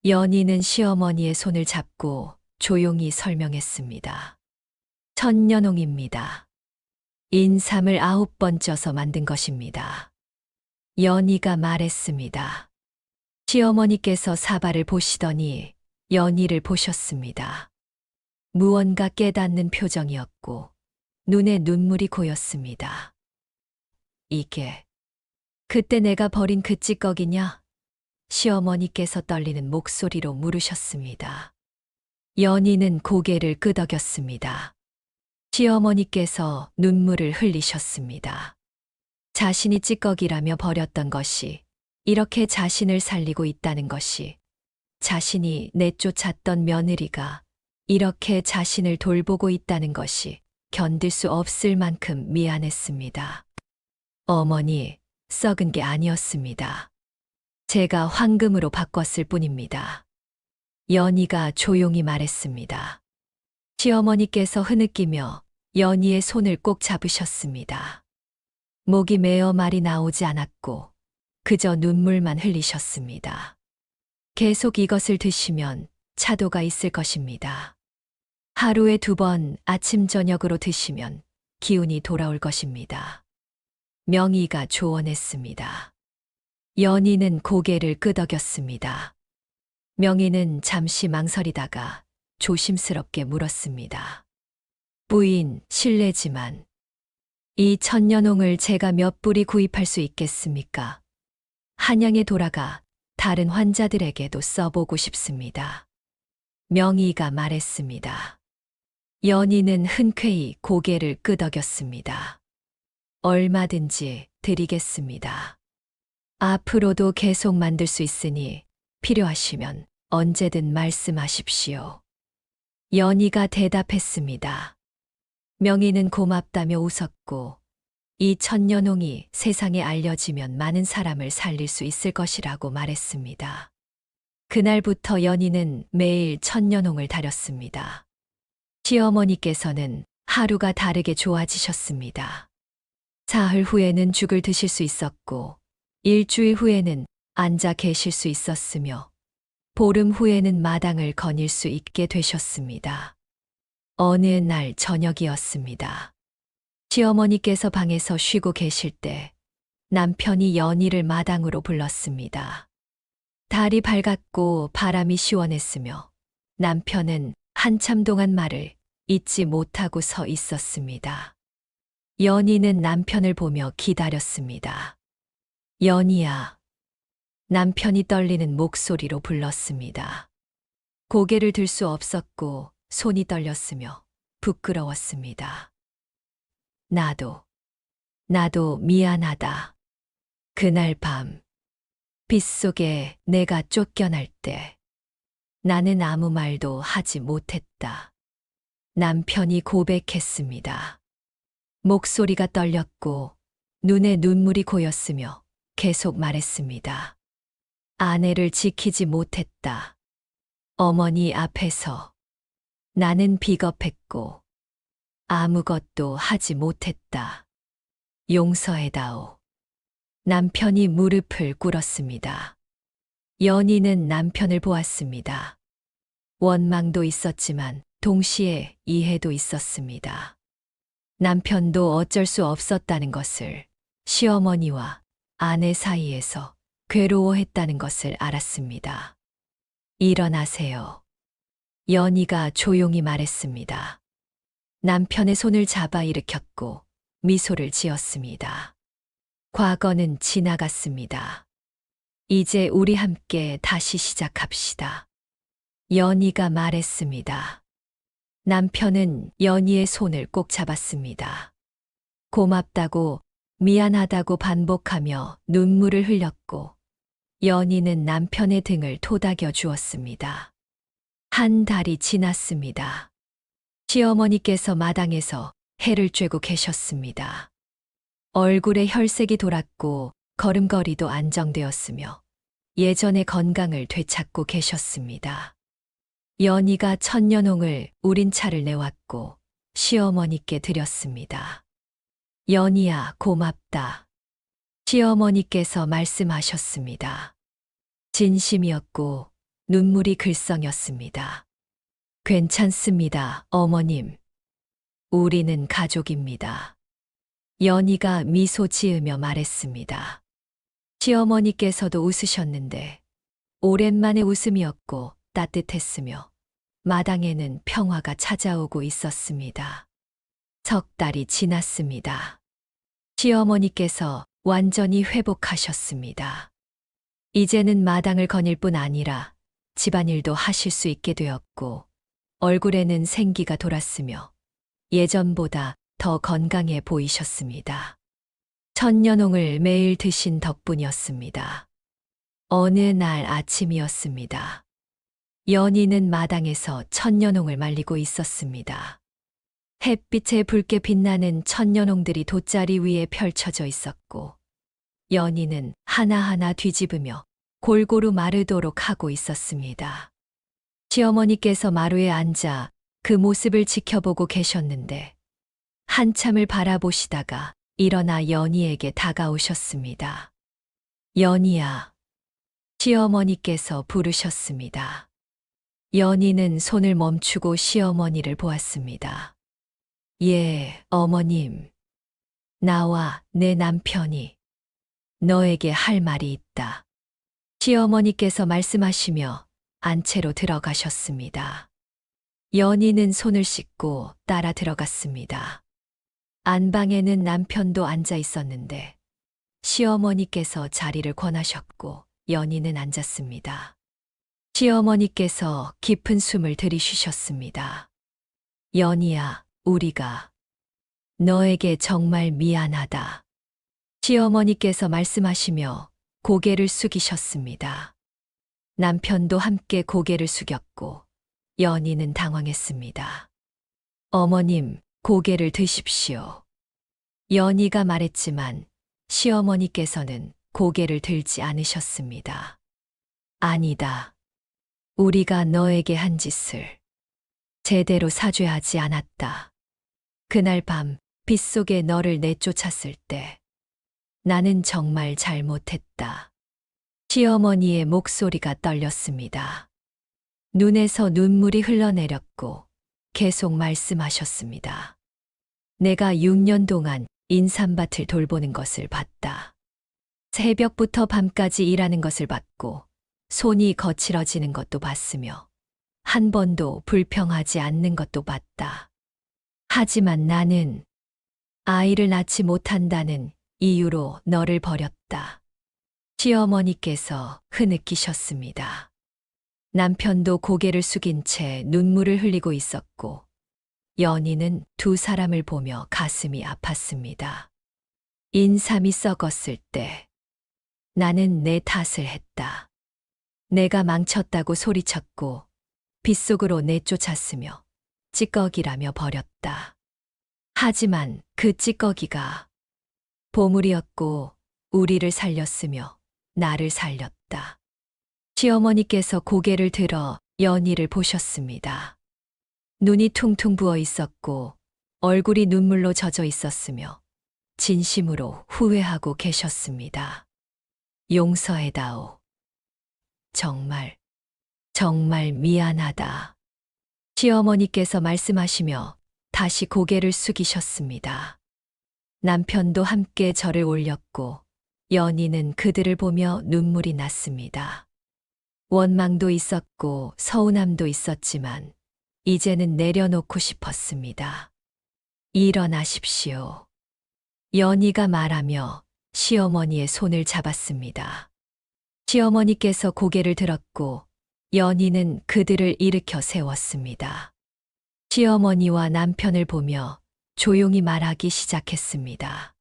연희는 시어머니의 손을 잡고 조용히 설명했습니다. 천년홍입니다. 인삼을 9번 쪄서 만든 것입니다. 연희가 말했습니다. 시어머니께서 사발을 보시더니 연희를 보셨습니다. 무언가 깨닫는 표정이었고 눈에 눈물이 고였습니다. 이게 그때 내가 버린 그 찌꺼기냐? 시어머니께서 떨리는 목소리로 물으셨습니다. 연희는 고개를 끄덕였습니다. 시어머니께서 눈물을 흘리셨습니다. 자신이 찌꺼기라며 버렸던 것이 이렇게 자신을 살리고 있다는 것이, 자신이 내쫓았던 며느리가 이렇게 자신을 돌보고 있다는 것이 견딜 수 없을 만큼 미안했습니다. 어머니, 썩은 게 아니었습니다. 제가 황금으로 바꿨을 뿐입니다. 연희가 조용히 말했습니다. 시어머니께서 흐느끼며 연희의 손을 꼭 잡으셨습니다. 목이 메어 말이 나오지 않았고 그저 눈물만 흘리셨습니다. 계속 이것을 드시면 차도가 있을 것입니다. 하루에 2번 아침 저녁으로 드시면 기운이 돌아올 것입니다. 명희가 조언했습니다. 연희는 고개를 끄덕였습니다. 명희는 잠시 망설이다가 조심스럽게 물었습니다. 부인, 실례지만 이 천년홍을 제가 몇 뿌리 구입할 수 있겠습니까? 한양에 돌아가 다른 환자들에게도 써보고 싶습니다. 명희가 말했습니다. 연희는 흔쾌히 고개를 끄덕였습니다. 얼마든지 드리겠습니다. 앞으로도 계속 만들 수 있으니 필요하시면 언제든 말씀하십시오. 연희가 대답했습니다. 명희는 고맙다며 웃었고 이 천년홍이 세상에 알려지면 많은 사람을 살릴 수 있을 것이라고 말했습니다. 그날부터 연희는 매일 천년홍을 다렸습니다. 시어머니께서는 하루가 다르게 좋아지셨습니다. 사흘 후에는 죽을 드실 수 있었고 일주일 후에는 앉아 계실 수 있었으며 보름 후에는 마당을 거닐 수 있게 되셨습니다. 어느 날 저녁이었습니다. 시어머니께서 방에서 쉬고 계실 때 남편이 연희를 마당으로 불렀습니다. 달이 밝았고 바람이 시원했으며 남편은 한참 동안 말을 잇지 못하고 서 있었습니다. 연희는 남편을 보며 기다렸습니다. 연희야. 남편이 떨리는 목소리로 불렀습니다. 고개를 들 수 없었고 손이 떨렸으며 부끄러웠습니다. 나도 미안하다. 그날 밤 빗속에 내가 쫓겨날 때 나는 아무 말도 하지 못했다. 남편이 고백했습니다. 목소리가 떨렸고 눈에 눈물이 고였으며 계속 말했습니다. 아내를 지키지 못했다. 어머니 앞에서 나는 비겁했고 아무것도 하지 못했다. 용서해다오. 남편이 무릎을 꿇었습니다. 연희는 남편을 보았습니다. 원망도 있었지만 동시에 이해도 있었습니다. 남편도 어쩔 수 없었다는 것을, 시어머니와 아내 사이에서 괴로워했다는 것을 알았습니다. 일어나세요. 연희가 조용히 말했습니다. 남편의 손을 잡아 일으켰고 미소를 지었습니다. 과거는 지나갔습니다. 이제 우리 함께 다시 시작합시다. 연희가 말했습니다. 남편은 연희의 손을 꼭 잡았습니다. 고맙다고, 미안하다고 반복하며 눈물을 흘렸고 연희는 남편의 등을 토닥여 주었습니다. 한 달이 지났습니다. 시어머니께서 마당에서 해를 쬐고 계셨습니다. 얼굴에 혈색이 돌았고 걸음걸이도 안정되었으며 예전의 건강을 되찾고 계셨습니다. 연희가 천년홍을 우린 차를 내왔고 시어머니께 드렸습니다. 연희야, 고맙다. 시어머니께서 말씀하셨습니다. 진심이었고 눈물이 글썽였습니다. 괜찮습니다, 어머님. 우리는 가족입니다. 연희가 미소 지으며 말했습니다. 시어머니께서도 웃으셨는데 오랜만의 웃음이었고 따뜻했으며 마당에는 평화가 찾아오고 있었습니다. 석 달이 지났습니다. 시어머니께서 완전히 회복하셨습니다. 이제는 마당을 거닐 뿐 아니라 집안일도 하실 수 있게 되었고 얼굴에는 생기가 돌았으며 예전보다 더 건강해 보이셨습니다. 천년홍을 매일 드신 덕분이었습니다. 어느 날 아침이었습니다. 연희는 마당에서 천년홍을 말리고 있었습니다. 햇빛에 붉게 빛나는 천년홍들이 돗자리 위에 펼쳐져 있었고 연희는 하나하나 뒤집으며 골고루 마르도록 하고 있었습니다. 시어머니께서 마루에 앉아 그 모습을 지켜보고 계셨는데 한참을 바라보시다가 일어나 연희에게 다가오셨습니다. 연희야. 시어머니께서 부르셨습니다. 연희는 손을 멈추고 시어머니를 보았습니다. 예, 어머님. 나와 내 남편이 너에게 할 말이 있다. 시어머니께서 말씀하시며 안채로 들어가셨습니다. 연희는 손을 씻고 따라 들어갔습니다. 안방에는 남편도 앉아 있었는데 시어머니께서 자리를 권하셨고 연희는 앉았습니다. 시어머니께서 깊은 숨을 들이쉬셨습니다. 연희야, 우리가 너에게 정말 미안하다. 시어머니께서 말씀하시며 고개를 숙이셨습니다. 남편도 함께 고개를 숙였고 연희는 당황했습니다. 어머님, 고개를 드십시오. 연희가 말했지만 시어머니께서는 고개를 들지 않으셨습니다. 아니다. 우리가 너에게 한 짓을 제대로 사죄하지 않았다. 그날 밤 빗속에 너를 내쫓았을 때 나는 정말 잘못했다. 시어머니의 목소리가 떨렸습니다. 눈에서 눈물이 흘러내렸고 계속 말씀하셨습니다. 내가 6년 동안 인삼밭을 돌보는 것을 봤다. 새벽부터 밤까지 일하는 것을 봤고 손이 거칠어지는 것도 봤으며 한 번도 불평하지 않는 것도 봤다. 하지만 나는 아이를 낳지 못한다는 이유로 너를 버렸다. 시어머니께서 흐느끼셨습니다. 남편도 고개를 숙인 채 눈물을 흘리고 있었고 연희는 두 사람을 보며 가슴이 아팠습니다. 인삼이 썩었을 때 나는 내 탓을 했다. 내가 망쳤다고 소리쳤고 빗속으로 내쫓았으며 찌꺼기라며 버렸다. 하지만 그 찌꺼기가 보물이었고 우리를 살렸으며 나를 살렸다. 시어머니께서 고개를 들어 연희를 보셨습니다. 눈이 퉁퉁 부어 있었고 얼굴이 눈물로 젖어 있었으며 진심으로 후회하고 계셨습니다. 용서해다오. 정말 미안하다. 시어머니께서 말씀하시며 다시 고개를 숙이셨습니다. 남편도 함께 절을 올렸고 연희는 그들을 보며 눈물이 났습니다. 원망도 있었고 서운함도 있었지만 이제는 내려놓고 싶었습니다. 일어나십시오. 연희가 말하며 시어머니의 손을 잡았습니다. 시어머니께서 고개를 들었고 연희는 그들을 일으켜 세웠습니다. 시어머니와 남편을 보며 조용히 말하기 시작했습니다.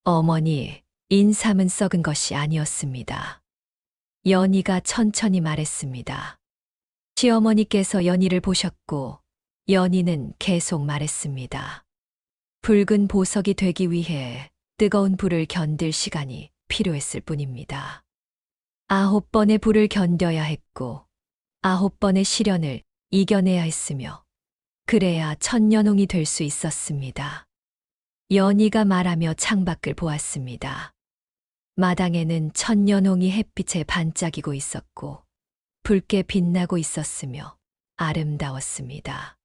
어머니, 인삼은 썩은 것이 아니었습니다. 연희가 천천히 말했습니다. 시어머니께서 연희를 보셨고 연희는 계속 말했습니다. 붉은 보석이 되기 위해 뜨거운 불을 견딜 시간이 필요했을 뿐입니다. 9번의 불을 견뎌야 했고 9번의 시련을 이겨내야 했으며 그래야 천년홍이 될 수 있었습니다. 연희가 말하며 창밖을 보았습니다. 마당에는 천년홍이 햇빛에 반짝이고 있었고 붉게 빛나고 있었으며 아름다웠습니다.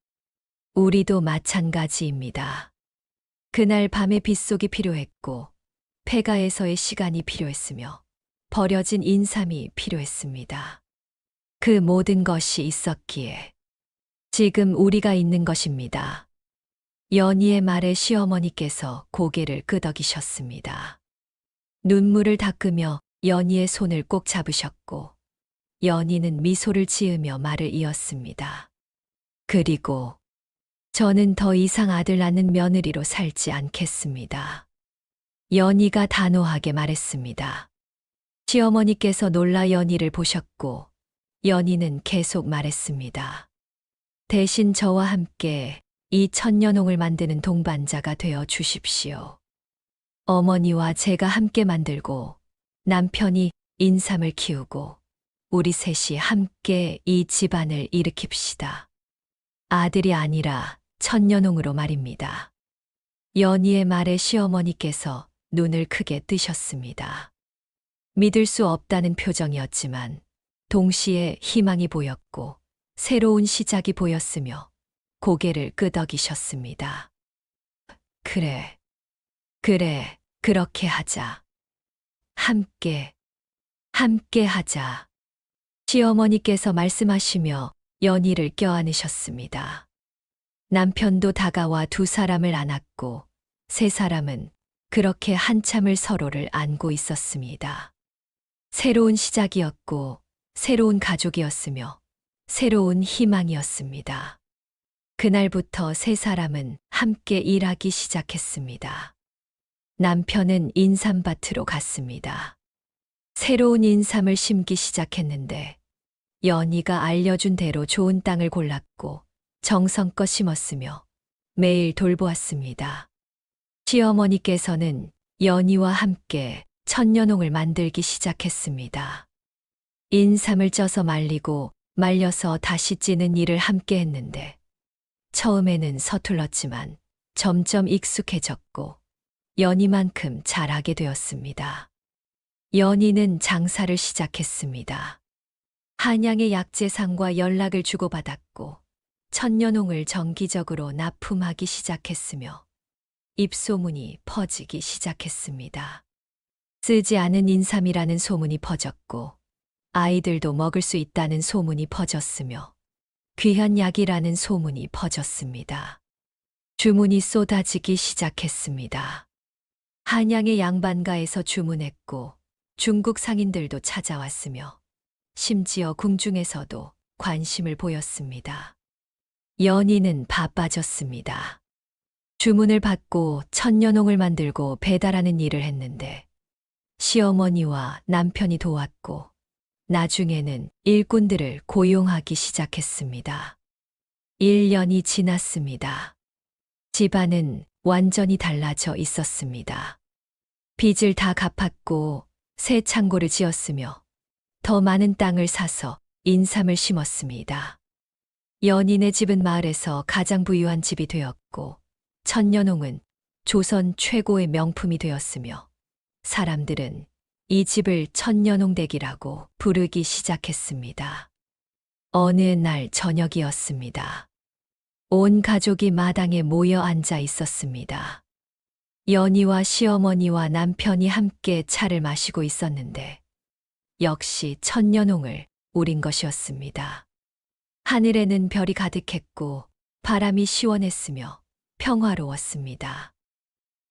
우리도 마찬가지입니다. 그날 밤의 빗속이 필요했고 폐가에서의 시간이 필요했으며 버려진 인삼이 필요했습니다. 그 모든 것이 있었기에 지금 우리가 있는 것입니다. 연희의 말에 시어머니께서 고개를 끄덕이셨습니다. 눈물을 닦으며 연희의 손을 꼭 잡으셨고 연희는 미소를 지으며 말을 이었습니다. 그리고 저는 더 이상 아들 낳는 며느리로 살지 않겠습니다. 연희가 단호하게 말했습니다. 시어머니께서 놀라 연희를 보셨고 연희는 계속 말했습니다. 대신 저와 함께 이 천년홍을 만드는 동반자가 되어 주십시오. 어머니와 제가 함께 만들고 남편이 인삼을 키우고 우리 셋이 함께 이 집안을 일으킵시다. 아들이 아니라 천년홍으로 말입니다. 연희의 말에 시어머니께서 눈을 크게 뜨셨습니다. 믿을 수 없다는 표정이었지만 동시에 희망이 보였고 새로운 시작이 보였으며 고개를 끄덕이셨습니다. 그래, 그렇게 하자. 함께 하자. 시어머니께서 말씀하시며 연희를 껴안으셨습니다. 남편도 다가와 두 사람을 안았고 세 사람은 그렇게 한참을 서로를 안고 있었습니다. 새로운 시작이었고 새로운 가족이었으며 새로운 희망이었습니다. 그날부터 세 사람은 함께 일하기 시작했습니다. 남편은 인삼밭으로 갔습니다. 새로운 인삼을 심기 시작했는데 연희가 알려준 대로 좋은 땅을 골랐고 정성껏 심었으며 매일 돌보았습니다. 시어머니께서는 연희와 함께 천년홍을 만들기 시작했습니다. 인삼을 쪄서 말리고 말려서 다시 찌는 일을 함께 했는데 처음에는 서툴렀지만 점점 익숙해졌고 연희만큼 잘하게 되었습니다. 연희는 장사를 시작했습니다. 한양의 약재상과 연락을 주고받았고 천년홍을 정기적으로 납품하기 시작했으며 입소문이 퍼지기 시작했습니다. 쓰지 않은 인삼이라는 소문이 퍼졌고 아이들도 먹을 수 있다는 소문이 퍼졌으며 귀한 약이라는 소문이 퍼졌습니다. 주문이 쏟아지기 시작했습니다. 한양의 양반가에서 주문했고 중국 상인들도 찾아왔으며 심지어 궁중에서도 관심을 보였습니다. 연희는 바빠졌습니다. 주문을 받고 천년홍을 만들고 배달하는 일을 했는데 시어머니와 남편이 도왔고 나중에는 일꾼들을 고용하기 시작했습니다. 1년이 지났습니다. 집안은 완전히 달라져 있었습니다. 빚을 다 갚았고 새 창고를 지었으며 더 많은 땅을 사서 인삼을 심었습니다. 연희네 집은 마을에서 가장 부유한 집이 되었고 천년홍은 조선 최고의 명품이 되었으며 사람들은 이 집을 천년홍댁이라고 부르기 시작했습니다. 어느 날 저녁이었습니다. 온 가족이 마당에 모여 앉아 있었습니다. 연희와 시어머니와 남편이 함께 차를 마시고 있었는데 역시 천년홍을 우린 것이었습니다. 하늘에는 별이 가득했고 바람이 시원했으며 평화로웠습니다.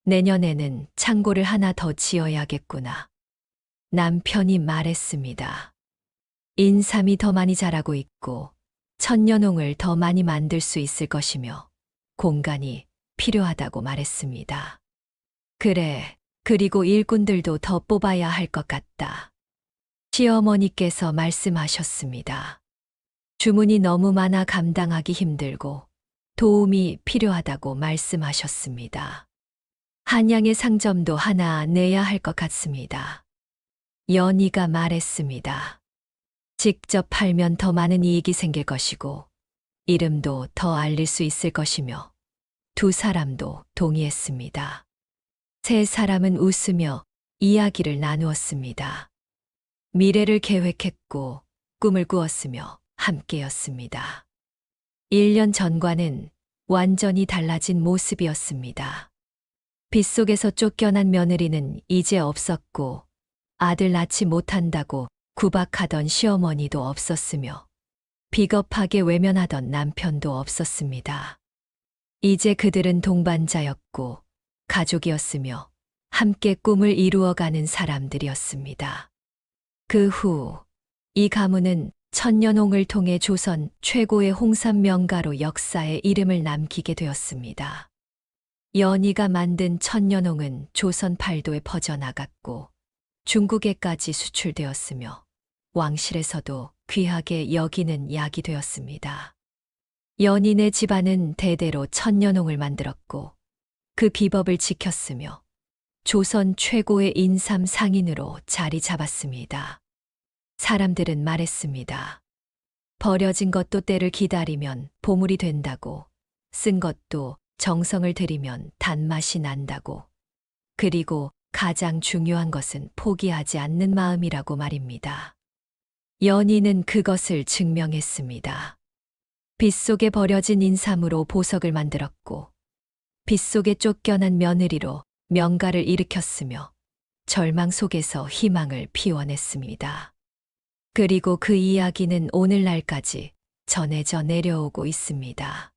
내년에는 창고를 하나 더 지어야겠구나. 남편이 말했습니다. 인삼이 더 많이 자라고 있고 천년홍을 더 많이 만들 수 있을 것이며 공간이 필요하다고 말했습니다. 그래, 그리고 일꾼들도 더 뽑아야 할 것 같다. 시어머니께서 말씀하셨습니다. 주문이 너무 많아 감당하기 힘들고 도움이 필요하다고 말씀하셨습니다. 한양의 상점도 하나 내야 할 것 같습니다. 연희가 말했습니다. 직접 팔면 더 많은 이익이 생길 것이고 이름도 더 알릴 수 있을 것이며 두 사람도 동의했습니다. 세 사람은 웃으며 이야기를 나누었습니다. 미래를 계획했고 꿈을 꾸었으며 함께였습니다. 1년 전과는 완전히 달라진 모습이었습니다. 빗속에서 쫓겨난 며느리는 이제 없었고 아들 낳지 못한다고 구박하던 시어머니도 없었으며 비겁하게 외면하던 남편도 없었습니다. 이제 그들은 동반자였고 가족이었으며 함께 꿈을 이루어가는 사람들이었습니다. 그 후 이 가문은 천년홍을 통해 조선 최고의 홍삼 명가로 역사에 이름을 남기게 되었습니다. 연희가 만든 천년홍은 조선 팔도에 퍼져나갔고 중국에까지 수출되었으며 왕실에서도 귀하게 여기는 약이 되었습니다. 연희네 집안은 대대로 천년홍을 만들었고 그 비법을 지켰으며 조선 최고의 인삼 상인으로 자리 잡았습니다. 사람들은 말했습니다. 버려진 것도 때를 기다리면 보물이 된다고, 쓴 것도 정성을 들이면 단맛이 난다고, 그리고 가장 중요한 것은 포기하지 않는 마음이라고 말입니다. 연희는 그것을 증명했습니다. 빗속에 버려진 인삼으로 보석을 만들었고 빗속에 쫓겨난 며느리로 명가를 일으켰으며 절망 속에서 희망을 피워냈습니다. 그리고 그 이야기는 오늘날까지 전해져 내려오고 있습니다.